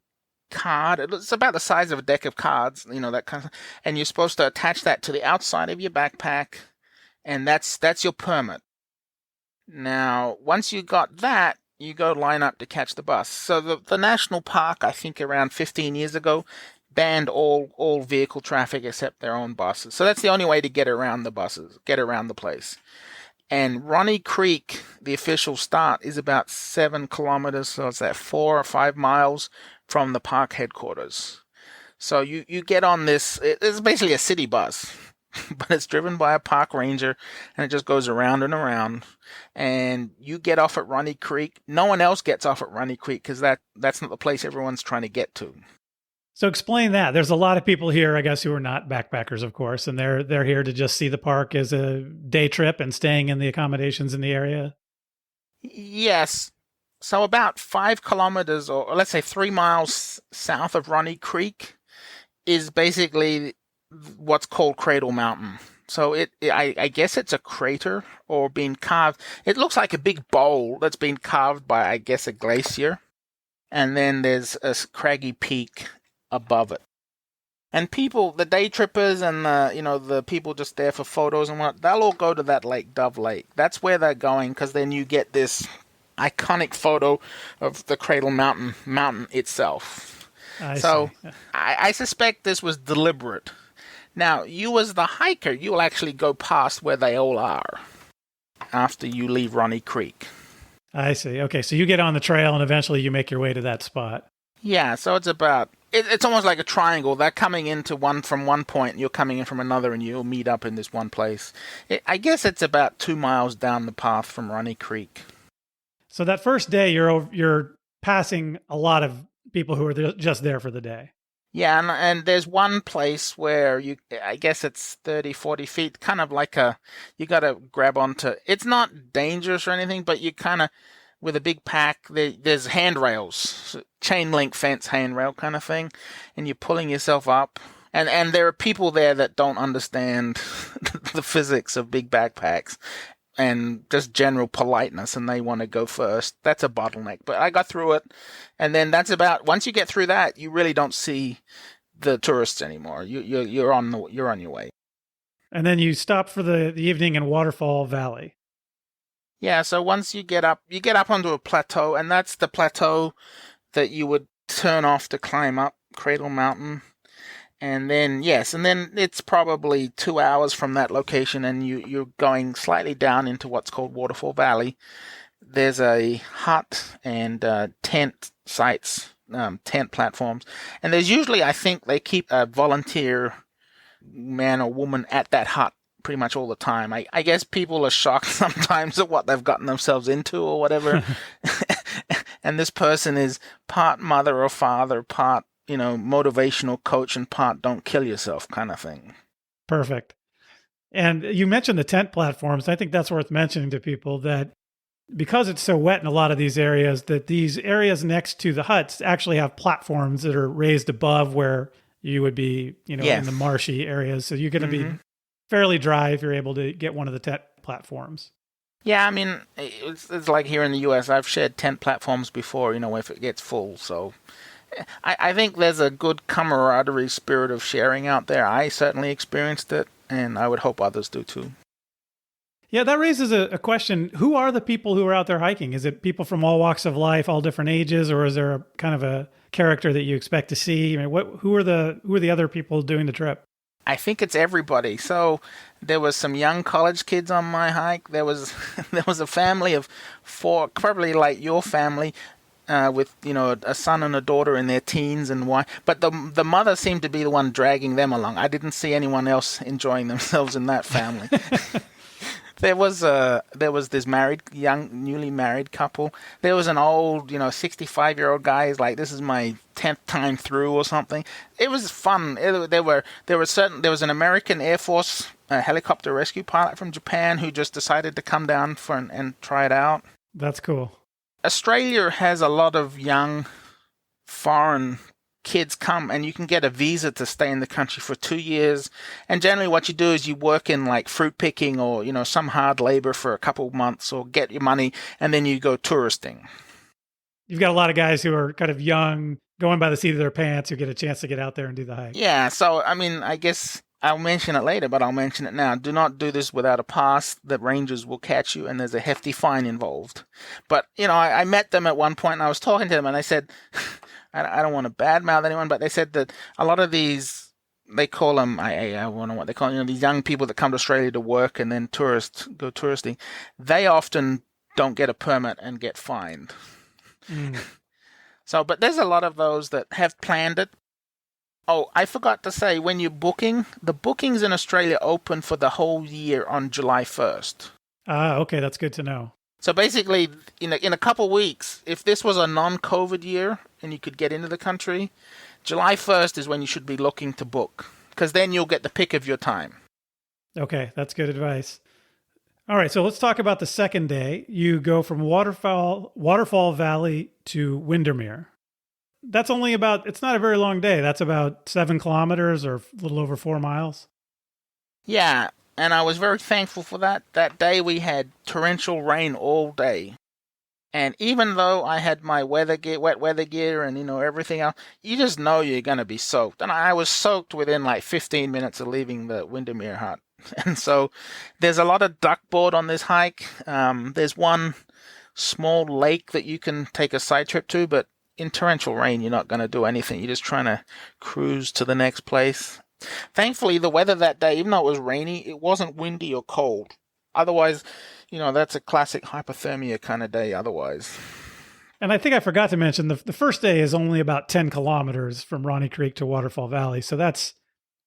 card. It's about the size of a deck of cards, that kind of, and you're supposed to attach that to the outside of your backpack, and that's your permit. Now, once you got that, you go line up to catch the bus. So the national park, I think around 15 years ago, banned all vehicle traffic except their own buses. So that's the only way to get around the place. And Ronnie Creek, the official start, is about 7 kilometers, so it's 4 or 5 miles from the park headquarters. So you get on this, it's basically a city bus, but it's driven by a park ranger, and it just goes around and around. And you get off at Ronnie Creek. No one else gets off at Ronnie Creek because that's not the place everyone's trying to get to. So explain that. There's a lot of people here, I guess, who are not backpackers, of course, and they're here to just see the park as a day trip and staying in the accommodations in the area. Yes. So about 5 kilometers, or let's say 3 miles south of Ronnie Creek, is basically what's called Cradle Mountain. So I guess it's a crater or being carved. It looks like a big bowl that's been carved by, I guess, a glacier. And then there's a craggy peak above it. And people, the day trippers and the people just there for photos and what, they'll all go to that lake, Dove Lake. That's where they're going, because then you get this iconic photo of the Cradle Mountain itself. I suspect this was deliberate. Now, you as the hiker, you will actually go past where they all are after you leave Ronnie Creek. I see. Okay, so you get on the trail and eventually you make your way to that spot. Yeah, so it's almost like a triangle. They're coming into from one point, and you're coming in from another, and you'll meet up in this one place. I guess it's about 2 miles down the path from Ronnie Creek. So that first day, you're passing a lot of people who are just there for the day. Yeah, and there's one place where I guess it's 30, 40 feet, kind of like you got to grab onto. It's not dangerous or anything, but you kind of, with a big pack. There's handrails, chain link fence handrail kind of thing, and you're pulling yourself up. And there are people there that don't understand the physics of big backpacks and just general politeness, and they want to go first. That's a bottleneck. But I got through it, and then once you get through that, you really don't see the tourists anymore. You're on your way. And then you stop for the evening in Waterfall Valley. Yeah, so once you get up onto a plateau, and that's the plateau that you would turn off to climb up Cradle Mountain. And then it's probably 2 hours from that location, and you're going slightly down into what's called Waterfall Valley. There's a hut and tent sites, tent platforms, and there's usually, I think, they keep a volunteer man or woman at that hut pretty much all the time. I guess people are shocked sometimes at what they've gotten themselves into or whatever. And this person is part mother or father, part motivational coach, and part don't kill yourself kind of thing. Perfect. And you mentioned the tent platforms. I think that's worth mentioning to people that because it's so wet in a lot of these areas, that these areas next to the huts actually have platforms that are raised above where you would be, in the marshy areas. So you're going to be fairly dry if you're able to get one of the tent platforms. Yeah, I mean, it's like here in the U.S., I've shared tent platforms before, if it gets full. So I think there's a good camaraderie spirit of sharing out there. I certainly experienced it, and I would hope others do too. Yeah, that raises a question. Who are the people who are out there hiking? Is it people from all walks of life, all different ages, or is there a kind of a character that you expect to see? I mean, who are the other people doing the trip? I think it's everybody. So there was some young college kids on my hike. There was a family of 4, probably like your family, with a son and a daughter in their teens and why. But the mother seemed to be the one dragging them along. I didn't see anyone else enjoying themselves in that family. There was this newly married couple. There was an old, 65-year-old guy. He's like, this is my 10th time through or something. It was fun. There was an American Air Force helicopter rescue pilot from Japan who just decided to come down and try it out. That's cool. Australia has a lot of young foreign kids come, and you can get a visa to stay in the country for 2 years. And generally what you do is you work in like fruit picking or, some hard labor for a couple of months or get your money, and then you go touristing. You've got a lot of guys who are kind of young, going by the seat of their pants, who get a chance to get out there and do the hike. Yeah, so, I mean, I guess I'll mention it later, but I'll mention it now. Do not do this without a pass. The rangers will catch you, and there's a hefty fine involved. But, I met them at one point, and I was talking to them, and I said, I don't want to badmouth anyone, but they said that a lot of these, they call them, I don't know what they call them, these young people that come to Australia to work and then go touristing, they often don't get a permit and get fined. So, but there's a lot of those that have planned it. Oh, I forgot to say, when you're booking, the bookings in Australia open for the whole year on July 1st. Ah, okay, that's good to know. So basically, in a couple weeks, if this was a non-COVID year and you could get into the country, July 1st is when you should be looking to book, because then you'll get the pick of your time. Okay, that's good advice. All right, so let's talk about the second day. You go from Waterfall Valley to Windermere. That's it's not a very long day. That's about 7 kilometers or a little over 4 miles. Yeah. And I was very thankful for that. That day we had torrential rain all day. And even though I had my wet weather gear and, everything else, you just know you're going to be soaked. And I was soaked within like 15 minutes of leaving the Windermere hut. And so there's a lot of duckboard on this hike. There's one small lake that you can take a side trip to, but in torrential rain, you're not going to do anything. You're just trying to cruise to the next place. Thankfully, the weather that day, even though it was rainy, it wasn't windy or cold. Otherwise, that's a classic hypothermia kind of day otherwise. And I think I forgot to mention, the first day is only about 10 kilometers from Ronnie Creek to Waterfall Valley. So that's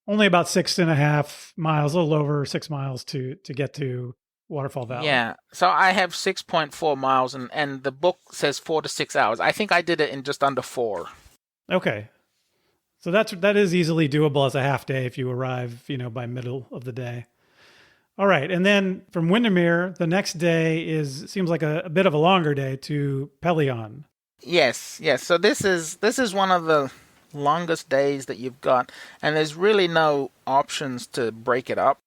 only about 6.5 miles, a little over 6 miles to get to Waterfall Valley. Yeah. So I have 6.4 miles, and the book says 4 to 6 hours. I think I did it in just under 4. Okay. So that is easily doable as a half day if you arrive, by middle of the day. All right. And then from Windermere, the next day seems like a bit of a longer day to Pelion. Yes, yes. So this is one of the longest days that you've got, and there's really no options to break it up.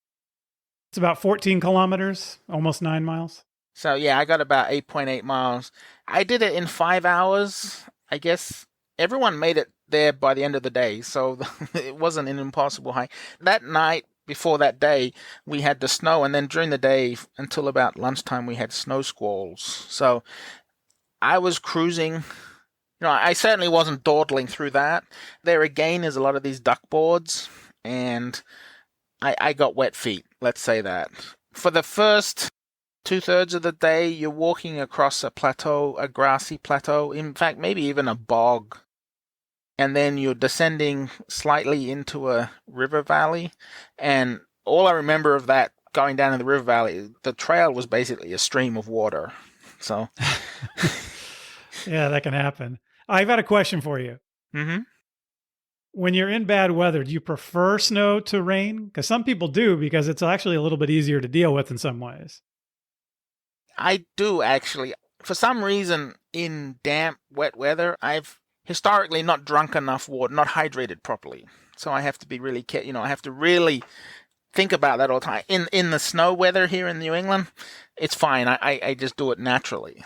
It's about 14 kilometers, almost 9 miles. So yeah, I got about 8.8 miles. I did it in 5 hours. I guess everyone made it there by the end of the day, so it wasn't an impossible hike. That night before that day, we had the snow, and then during the day until about lunchtime, we had snow squalls. So I was cruising. I certainly wasn't dawdling through that. There again is a lot of these duck boards, and I got wet feet, let's say that. For the first two-thirds of the day, you're walking across a plateau, a grassy plateau, in fact, maybe even a bog. And then you're descending slightly into a river valley. And all I remember of that going down in the river valley, the trail was basically a stream of water. So, Yeah, that can happen. I've got a question for you. mm-hmm. When you're in bad weather, do you prefer snow to rain? Because some people do, because it's actually a little bit easier to deal with in some ways. I do actually. For some reason, in damp, wet weather, I've historically not drunk enough water, not hydrated properly. So I have to be really I have to really think about that all the time. In the snow weather here in New England, it's fine. I just do it naturally.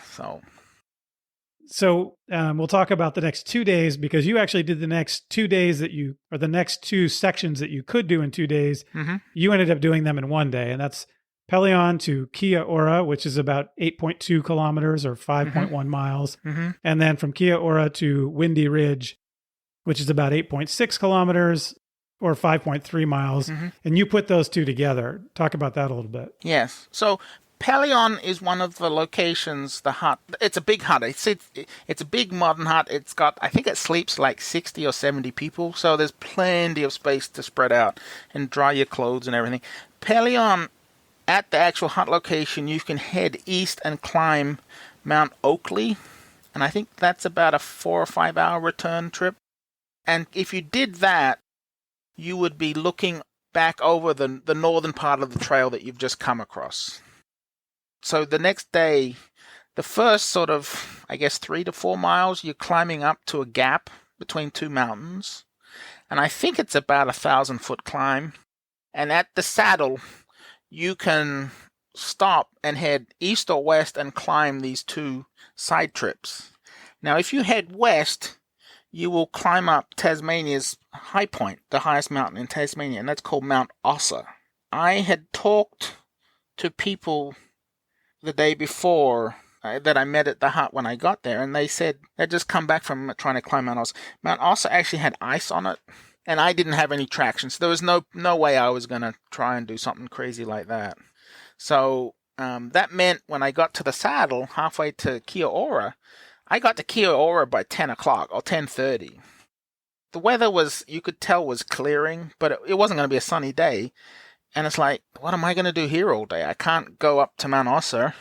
So we'll talk about the next 2 days, because you actually did the next 2 days or the next two sections that you could do in 2 days. Mm-hmm. You ended up doing them in one day, and that's Pelion to Kia Ora, which is about 8.2 kilometers or 5.1 miles. Mm-hmm. And then from Kia Ora to Windy Ridge, which is about 8.6 kilometers or 5.3 miles. Mm-hmm. And you put those two together. Talk about that a little bit. Yes. So Pelion is one of the locations, the hut. It's a big hut. It's a big modern hut. It's got, I think it sleeps like 60 or 70 people. So there's plenty of space to spread out and dry your clothes and everything. Pelion, at the actual hut location, you can head east and climb Mount Oakley. And I think that's about a 4 or 5 hour return trip. And if you did that, you would be looking back over the northern part of the trail that you've just come across. So the next day, the first sort of, I guess, 3 to 4 miles, you're climbing up to a gap between two mountains. And I think it's about 1,000-foot climb. And at the saddle, you can stop and head east or west and climb these two side trips. Now, if you head west, you will climb up Tasmania's high point, the highest mountain in Tasmania, and that's called Mount Ossa. I had talked to people the day before that I met at the hut when I got there, and they said they'd just come back from trying to climb Mount Ossa. Mount Ossa actually had ice on it, and I didn't have any traction, so there was no way I was going to try and do something crazy like that. So that meant when I got to the saddle, halfway to Kia Ora, I got to Kia Ora by 10 o'clock or 10:30. The weather was, you could tell, was clearing, but it wasn't going to be a sunny day. And it's like, what am I going to do here all day? I can't go up to Mount Ossa,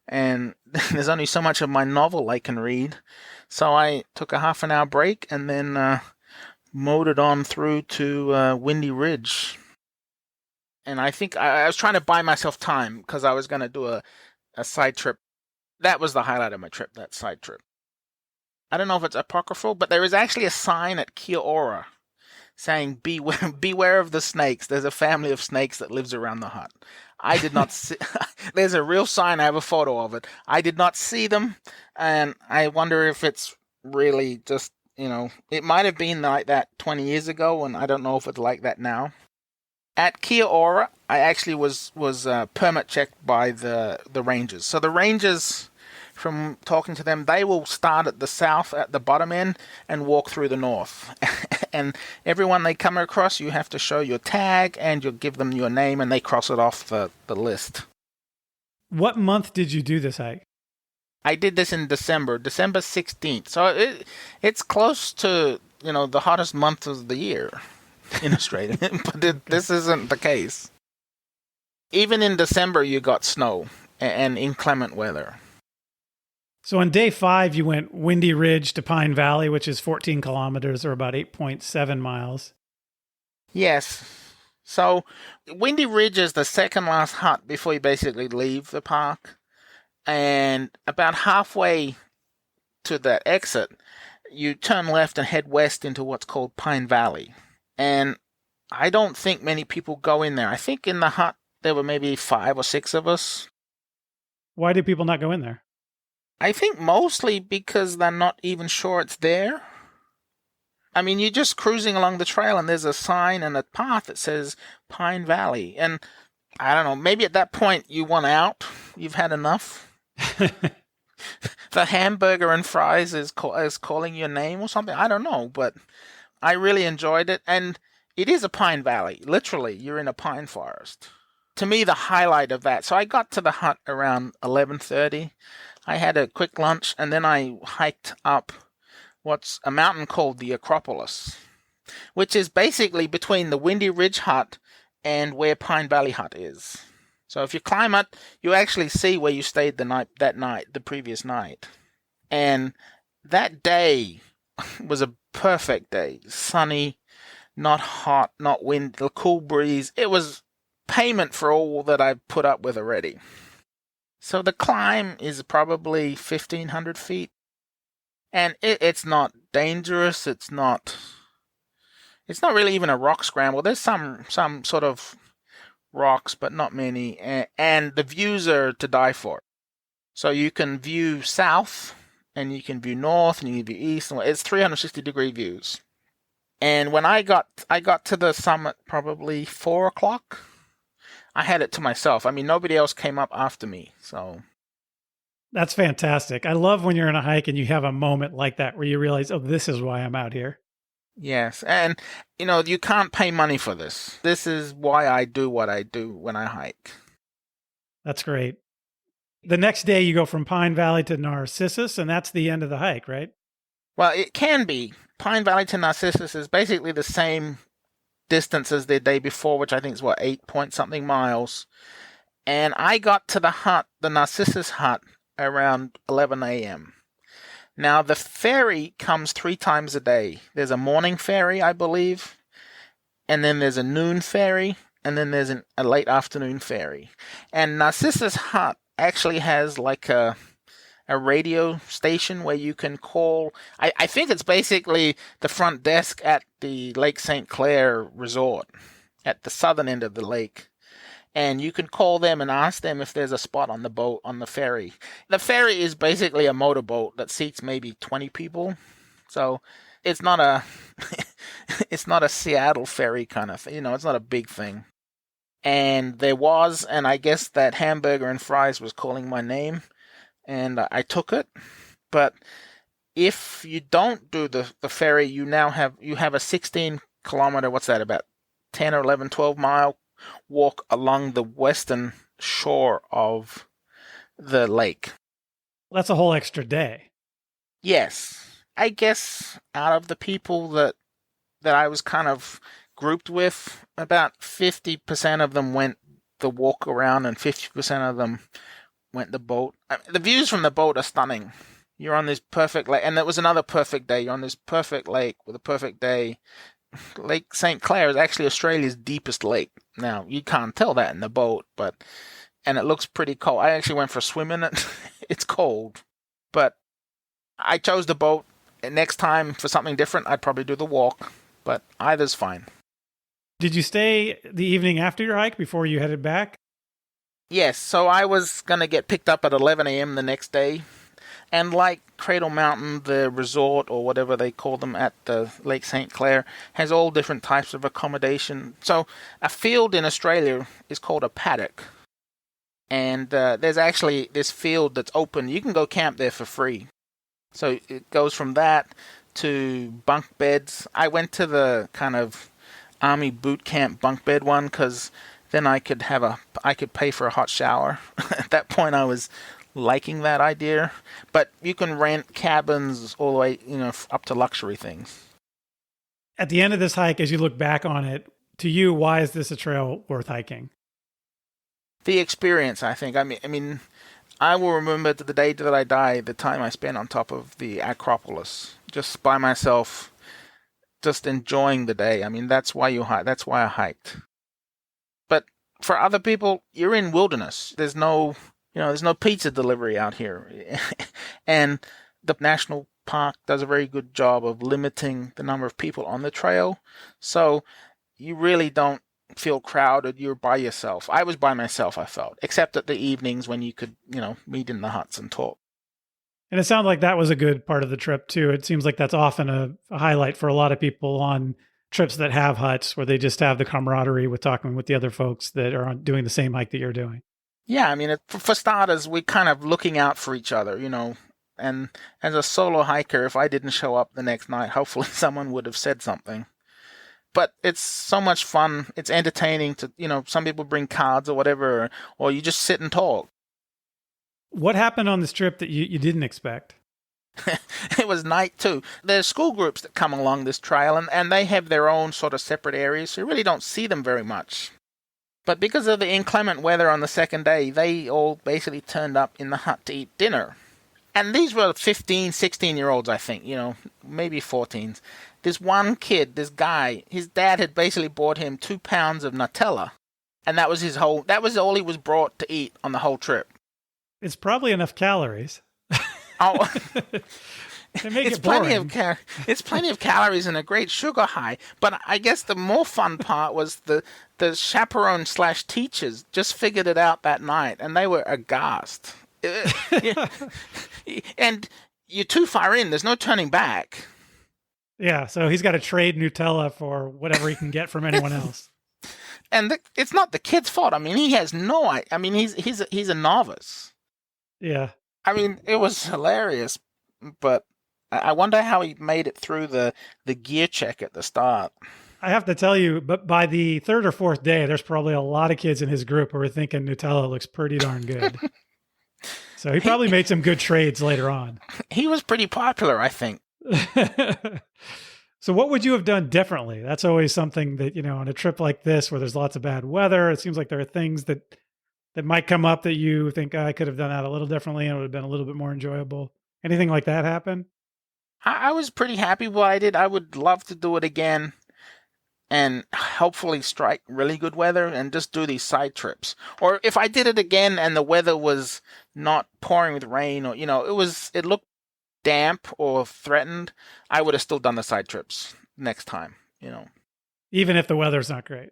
and there's only so much of my novel I can read. So I took a half an hour break and then motored on through to Windy Ridge. And I think I was trying to buy myself time because I was going to do a side trip. That was the highlight of my trip, that side trip. I don't know if it's apocryphal, but there is actually a sign at Kia Ora saying, beware of the snakes. There's a family of snakes that lives around the hut. I did not see... There's a real sign. I have a photo of it. I did not see them, and I wonder if it's really just, it might have been like that 20 years ago, and I don't know if it's like that now. At Kia Ora, I actually was permit checked by the rangers. So the rangers, from talking to them, they will start at the south at the bottom end and walk through the north. And everyone they come across, you have to show your tag and you'll give them your name and they cross it off the list. What month did you do this hike? I did this in December 16th. So it's close to, the hottest month of the year in Australia. But this isn't the case. Even in December, you got snow and inclement weather. So on day 5, you went Windy Ridge to Pine Valley, which is 14 kilometers or about 8.7 miles. Yes. So, Windy Ridge is the second last hut before you basically leave the park. And about halfway to that exit, you turn left and head west into what's called Pine Valley. And I don't think many people go in there. I think in the hut there were maybe 5 or 6 of us. Why do people not go in there? I think mostly because they're not even sure it's there. I mean, you're just cruising along the trail and there's a sign and a path that says Pine Valley. And I don't know, maybe at that point you want out. You've had enough. The hamburger and fries is calling your name or something. I don't know, but I really enjoyed it. And it is a pine valley. Literally, you're in a pine forest. To me, the highlight of that. So I got to the hut around 11:30. I had a quick lunch, and then I hiked up what's a mountain called the Acropolis, which is basically between the Windy Ridge hut and where Pine Valley hut is. So if you climb it, you actually see where you stayed the previous night. And that day was a perfect day. Sunny, not hot, not wind, a cool breeze. It was payment for all that I've put up with already. So the climb is probably 1,500 feet. And it's not dangerous. It's not really even a rock scramble. There's some sort of rocks, but not many. And the views are to die for. So you can view south, and you can view north, and you can view east. And it's 360-degree views. And when I got to the summit probably 4 o'clock, I had it to myself. I mean, nobody else came up after me. So that's fantastic. I love when you're in a hike and you have a moment like that where you realize, oh, this is why I'm out here. Yes. And, you can't pay money for this. This is why I do what I do when I hike. That's great. The next day you go from Pine Valley to Narcissus, and that's the end of the hike, right? Well, it can be. Pine Valley to Narcissus is basically the same distance as the day before, which I think is 8-point-something miles. And I got to the Narcissus hut, around 11 a.m. Now, the ferry comes 3 times a day. There's a morning ferry, I believe, and then there's a noon ferry, and then there's a late afternoon ferry. And Narcissus hut actually has like a radio station where you can call. I think it's basically the front desk at the Lake St. Clair resort at the southern end of the lake. And you can call them and ask them if there's a spot on the boat, on the ferry. The ferry is basically a motorboat that seats maybe 20 people. So it's not a it's not a Seattle ferry kind of thing. It's not a big thing. And and I guess that hamburger and fries was calling my name, and I took it. But if you don't do the ferry, you have a 16 kilometer, what's that, about 10 or 11, 12 mile walk along the western shore of the lake. That's a whole extra day. Yes. I guess out of the people that I was kind of grouped with, about 50% of them went the walk around and 50% of them went the boat. The views from the boat are stunning. You're on this perfect lake, and it was another perfect day. You're on this perfect lake with a perfect day. Lake St. Clair is actually Australia's deepest lake. Now, you can't tell that in the boat, and it looks pretty cold. I actually went for a swim in it. It's cold, but I chose the boat. Next time for something different, I'd probably do the walk, but either's fine. Did you stay the evening after your hike before you headed back? Yes, so I was going to get picked up at 11 a.m. the next day. And like Cradle Mountain, the resort, or whatever they call them at the Lake St. Clair, has all different types of accommodation. So a field in Australia is called a paddock. And there's actually this field that's open. You can go camp there for free. So it goes from that to bunk beds. I went to the kind of army boot camp bunk bed one because then I could pay for a hot shower. At that point, I was liking that idea. But you can rent cabins all the way, up to luxury things. At the end of this hike, as you look back on it, to you, why is this a trail worth hiking? The experience, I think. I mean, I will remember to the day that I die, the time I spent on top of the Acropolis, just by myself, just enjoying the day. I mean, that's why you hike. That's why I hiked. for other people, you're in wilderness. There's no, there's no pizza delivery out here. And the national park does a very good job of limiting the number of people on the trail. So you really don't feel crowded. You're by yourself. I was by myself, I felt, except at the evenings when you could, meet in the huts and talk. And it sounded like that was a good part of the trip too. It seems like that's often a highlight for a lot of people on trips that have huts, where they just have the camaraderie with talking with the other folks that are doing the same hike that you're doing. Yeah, I mean, for starters, we're kind of looking out for each other, and as a solo hiker, if I didn't show up the next night, hopefully someone would have said something. But it's so much fun. It's entertaining to, some people bring cards or whatever, or you just sit and talk. What happened on this trip that you didn't expect? It was night too. There's school groups that come along this trail, and they have their own sort of separate areas, so you really don't see them very much. But because of the inclement weather on the second day, they all basically turned up in the hut to eat dinner. And these were 15, 16-year-olds, I think, maybe 14s. This one kid, this guy, his dad had basically bought him 2 pounds of Nutella. And that was all he was brought to eat on the whole trip. It's probably enough calories. Oh, it's plenty of calories and a great sugar high. But I guess the more fun part was the chaperone/teachers just figured it out that night, and they were aghast. And you're too far in. There's no turning back. Yeah, so he's got to trade Nutella for whatever he can get from anyone else. And it's not the kid's fault. I mean, he has no idea. I mean, he's a novice. Yeah. I mean, it was hilarious, but I wonder how he made it through the gear check at the start. I have to tell you, but by the third or fourth day, there's probably a lot of kids in his group who are thinking Nutella looks pretty darn good. So he probably made some good trades later on. He was pretty popular, I think. So what would you have done differently? That's always something that, on a trip like this where there's lots of bad weather, it seems like there are things that might come up that you think, I could have done that a little differently and it would have been a little bit more enjoyable. Anything like that happen? I was pretty happy with what I did. I would love to do it again and hopefully strike really good weather and just do these side trips. Or if I did it again and the weather was not pouring with rain, or, it looked damp or threatened, I would have still done the side trips next time, Even if the weather's not great.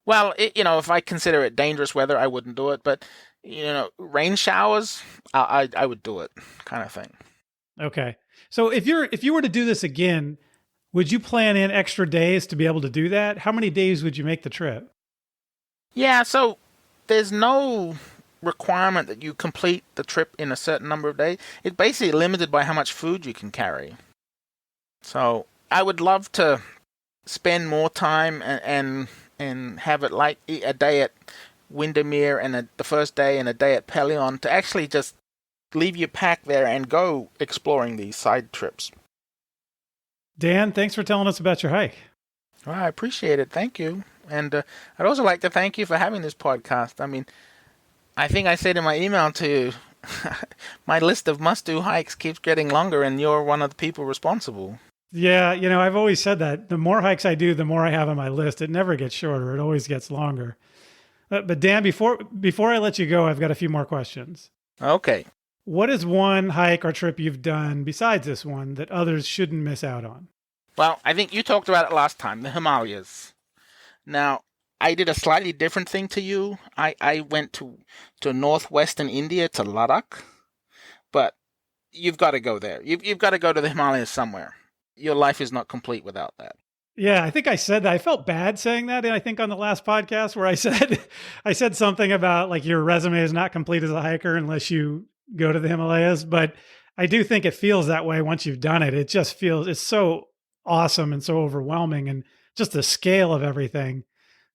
Well, if I consider it dangerous weather, I wouldn't do it. But, rain showers, I would do it, kind of thing. Okay. So if you were to do this again, would you plan in extra days to be able to do that? How many days would you make the trip? Yeah, so there's no requirement that you complete the trip in a certain number of days. It's basically limited by how much food you can carry. So I would love to spend more time and have it like a day at Windermere and the first day and a day at Pelion to actually just leave your pack there and go exploring these side trips. Dan, thanks for telling us about your hike. Well, I appreciate it. Thank you. And I'd also like to thank you for having this podcast. I mean, I think I said in my email to you, my list of must-do hikes keeps getting longer, and you're one of the people responsible. Yeah, I've always said that. The more hikes I do, the more I have on my list. It never gets shorter. It always gets longer. But Dan, before I let you go, I've got a few more questions. Okay. What is one hike or trip you've done besides this one that others shouldn't miss out on? Well, I think you talked about it last time, the Himalayas. Now, I did a slightly different thing to you. I went to northwestern India, to Ladakh. But you've got to go there. You've got to go to the Himalayas somewhere. Your life is not complete without that. Yeah, I think I said that. I felt bad saying that. And I think on the last podcast where I said something about like your resume is not complete as a hiker unless you go to the Himalayas. But I do think it feels that way once you've done it. It just feels, it's so awesome and so overwhelming, and just the scale of everything.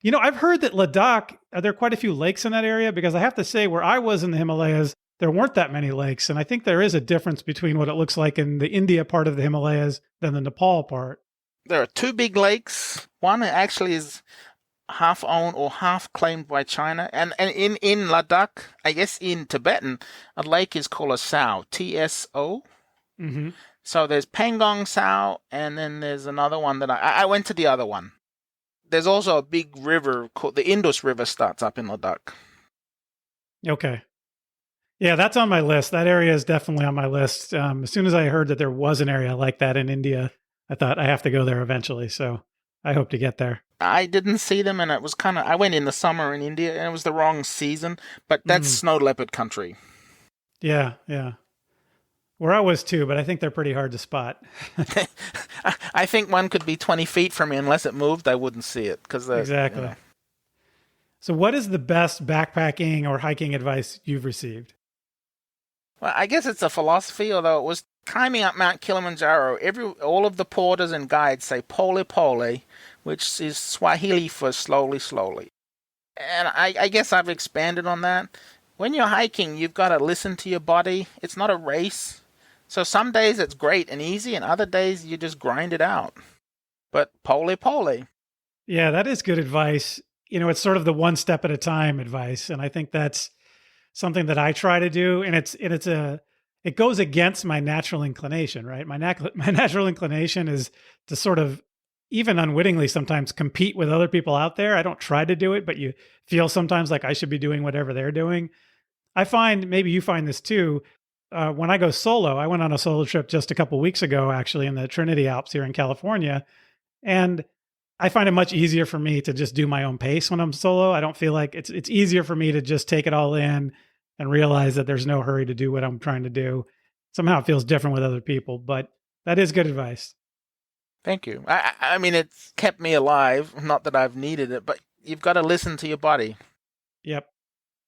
I've heard that Ladakh, there are quite a few lakes in that area, because I have to say where I was in the Himalayas, there weren't that many lakes. And I think there is a difference between what it looks like in the India part of the Himalayas than the Nepal part. There are 2 big lakes. One actually is half owned or half claimed by China. And in Ladakh, I guess in Tibetan, a lake is called a Tso, Tso. Mm-hmm. So there's Pangong Tso, and then there's another one that I went to the other one. there's also a big river called the Indus River starts up in Ladakh. Okay. Yeah, that's on my list. That area is definitely on my list. As soon as I heard that there was an area like that in India, I thought I have to go there eventually. So I hope to get there. I didn't see them, and it was kind of. I went in the summer in India, and it was the wrong season. But that's Mm, snow leopard country. yeah, yeah. Where I was too, but I think they're pretty hard to spot. I think one could be 20 feet from me. Unless it moved, I wouldn't see it because Exactly. So, what is the best backpacking or hiking advice you've received? Well, I guess it's a philosophy, although it was climbing up Mount Kilimanjaro. All of the porters and guides say pole pole, which is Swahili for slowly, slowly. And I guess I've expanded on that. When you're hiking, you've got to listen to your body. It's not a race. So some days it's great and easy, and other days you just grind it out. But pole pole. Yeah, that is good advice. It's sort of the one step at a time advice, and I think that's something that I try to do. And it goes against my natural inclination, right? My natural inclination is to sort of even unwittingly sometimes compete with other people out there. I don't try to do it, but you feel sometimes like I should be doing whatever they're doing. I find maybe you find this too. When I go solo, I went on a solo trip just a couple weeks ago, actually, in the Trinity Alps here in California, and I find it much easier for me to just do my own pace when I'm solo. I don't feel like it's easier for me to just take it all in and realize that there's no hurry to do what I'm trying to do. Somehow it feels different with other people, but that is good advice. Thank you. I mean, it's kept me alive. Not that I've needed it, but you've got to listen to your body. Yep.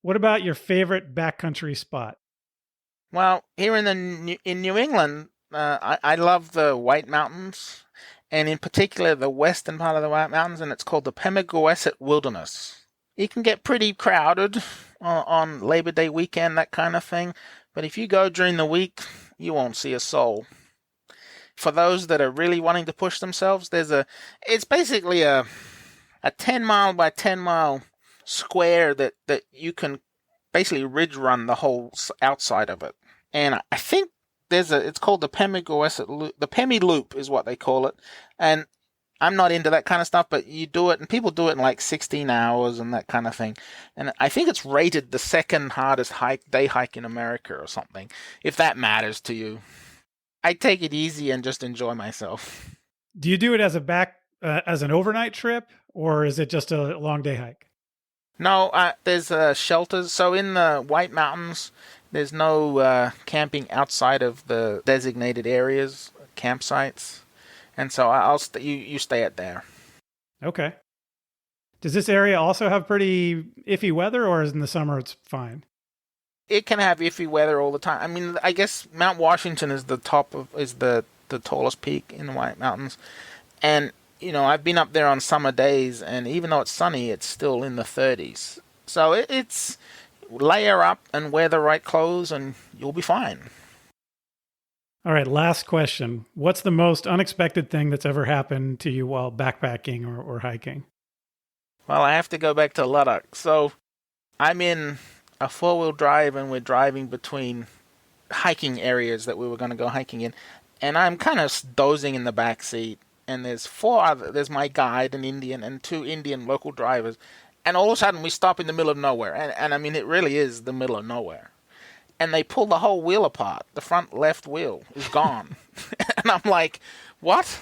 What about your favorite backcountry spot? Well, here in New England, I love the White Mountains, and in particular the western part of the White Mountains, and it's called the Pemigewasset Wilderness. It can get pretty crowded on Labor Day weekend, that kind of thing, but if you go during the week, you won't see a soul. For those that are really wanting to push themselves, it's basically a 10 mile by 10 mile square that you can basically ridge run the whole outside of it. And I think it's called the Pemigewasset Loop. The Pemi Loop is what they call it. And I'm not into that kind of stuff, but you do it, and people do it in like 16 hours and that kind of thing. And I think it's rated the second hardest day hike in America or something, if that matters to you. I take it easy and just enjoy myself. Do you do it as as an overnight trip, or is it just a long day hike? No, there's shelters. So in the White Mountains, there's no camping outside of the designated areas, campsites, and so you stay at there. Okay. Does this area also have pretty iffy weather, or is in the summer it's fine? It can have iffy weather all the time. I mean, I guess Mount Washington is the tallest peak in the White Mountains, and I've been up there on summer days, and even though it's sunny, it's still in the 30s. So it's layer up and wear the right clothes, and you'll be fine. All right, last question. What's the most unexpected thing that's ever happened to you while backpacking or hiking? Well, I have to go back to Ladakh. So I'm in a four-wheel drive, and we're driving between hiking areas that we were going to go hiking in, and I'm kind of dozing in the back seat. And there's my guide, an Indian, and two Indian local drivers. And all of a sudden, we stop in the middle of nowhere. And I mean, it really is the middle of nowhere. And they pull the whole wheel apart. The front left wheel is gone. And I'm like, what?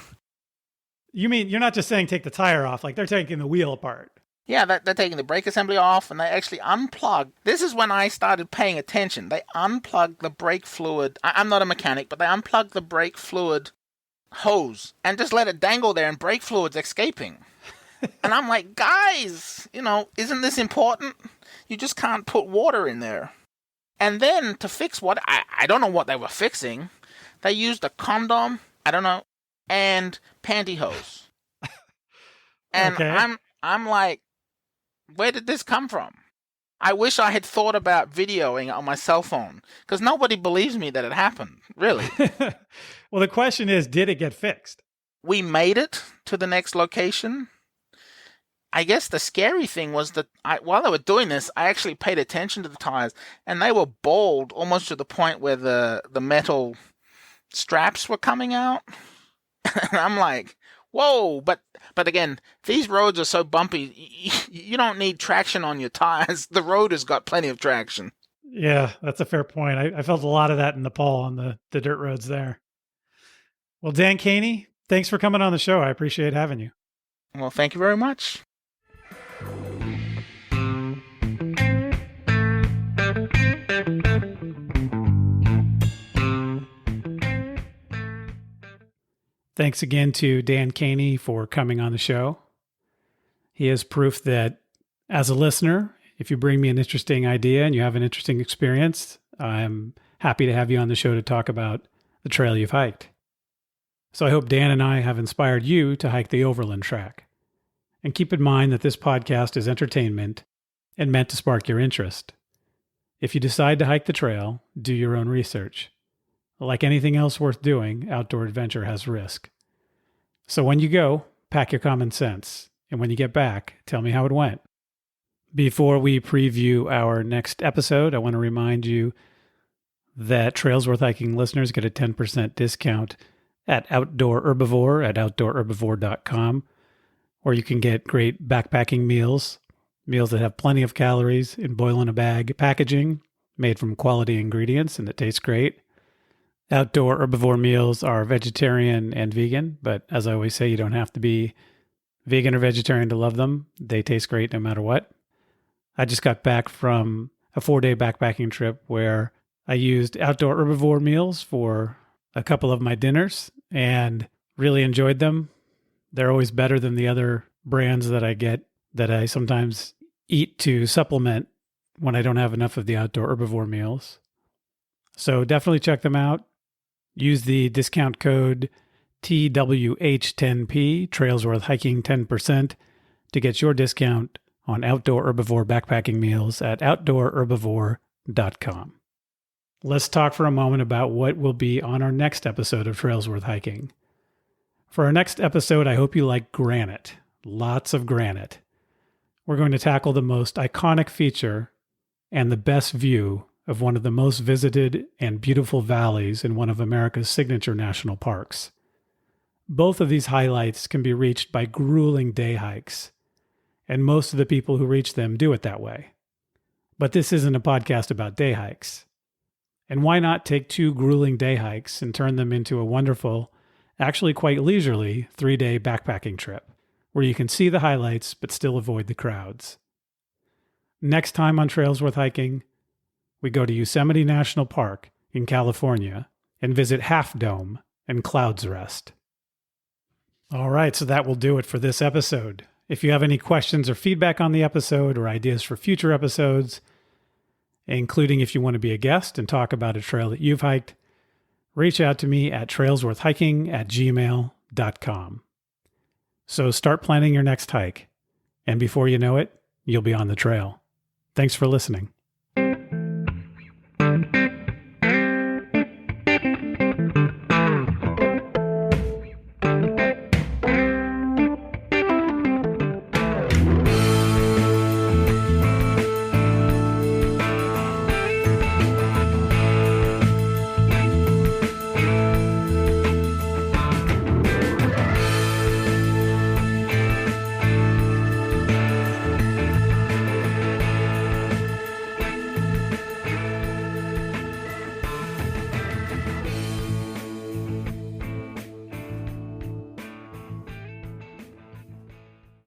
You mean you're not just saying take the tire off, like they're taking the wheel apart? Yeah, they're taking the brake assembly off, and they actually unplug. This is when I started paying attention. They unplug the brake fluid. I'm not a mechanic, but they unplug the brake fluid hose and just let it dangle there, and brake fluid's escaping. And I'm like, guys, isn't this important? You just can't put water in there. And then to fix what, I don't know what they were fixing. They used a condom, I don't know, and pantyhose. And okay. I'm like, where did this come from? I wish I had thought about videoing on my cell phone, because nobody believes me that it happened, really. Well, the question is, did it get fixed? We made it to the next location. I guess the scary thing was that while they were doing this, I actually paid attention to the tires, and they were bald almost to the point where the metal straps were coming out. And I'm like, Whoa, but again, these roads are so bumpy. You don't need traction on your tires. The road has got plenty of traction. Yeah, that's a fair point. I felt a lot of that in Nepal on the dirt roads there. Well, Dan Koehne, thanks for coming on the show. I appreciate having you. Well, thank you very much. Thanks again to Dan Koehne for coming on the show. He is proof that as a listener, if you bring me an interesting idea and you have an interesting experience, I'm happy to have you on the show to talk about the trail you've hiked. So I hope Dan and I have inspired you to hike the Overland Track. And keep in mind that this podcast is entertainment and meant to spark your interest. If you decide to hike the trail, do your own research. Like anything else worth doing, outdoor adventure has risk. So when you go, pack your common sense. And when you get back, tell me how it went. Before we preview our next episode, I want to remind you that Trails Worth Hiking listeners get a 10% discount at Outdoor Herbivore at outdoorherbivore.com, where you can get great backpacking meals that have plenty of calories in boil-in-a-bag packaging, made from quality ingredients, and that tastes great. Outdoor Herbivore meals are vegetarian and vegan, but as I always say, you don't have to be vegan or vegetarian to love them. They taste great no matter what. I just got back from a 4-day backpacking trip where I used Outdoor Herbivore meals for a couple of my dinners and really enjoyed them. They're always better than the other brands that I get that I sometimes eat to supplement when I don't have enough of the Outdoor Herbivore meals. So definitely check them out. Use the discount code TWH10P, Trails Worth Hiking 10%, to get your discount on Outdoor Herbivore backpacking meals at outdoorherbivore.com. Let's talk for a moment about what will be on our next episode of Trails Worth Hiking. For our next episode, I hope you like granite. Lots of granite. We're going to tackle the most iconic feature and the best view of one of the most visited and beautiful valleys in one of America's signature national parks. Both of these highlights can be reached by grueling day hikes, and most of the people who reach them do it that way. But this isn't a podcast about day hikes. And why not take 2 grueling day hikes and turn them into a wonderful, actually quite leisurely 3-day backpacking trip, where you can see the highlights but still avoid the crowds. Next time on Trails Worth Hiking, we go to Yosemite National Park in California and visit Half Dome and Clouds Rest. All right, so that will do it for this episode. If you have any questions or feedback on the episode or ideas for future episodes, including if you want to be a guest and talk about a trail that you've hiked, reach out to me at trailsworthhiking@gmail.com. So start planning your next hike, and before you know it, you'll be on the trail. Thanks for listening.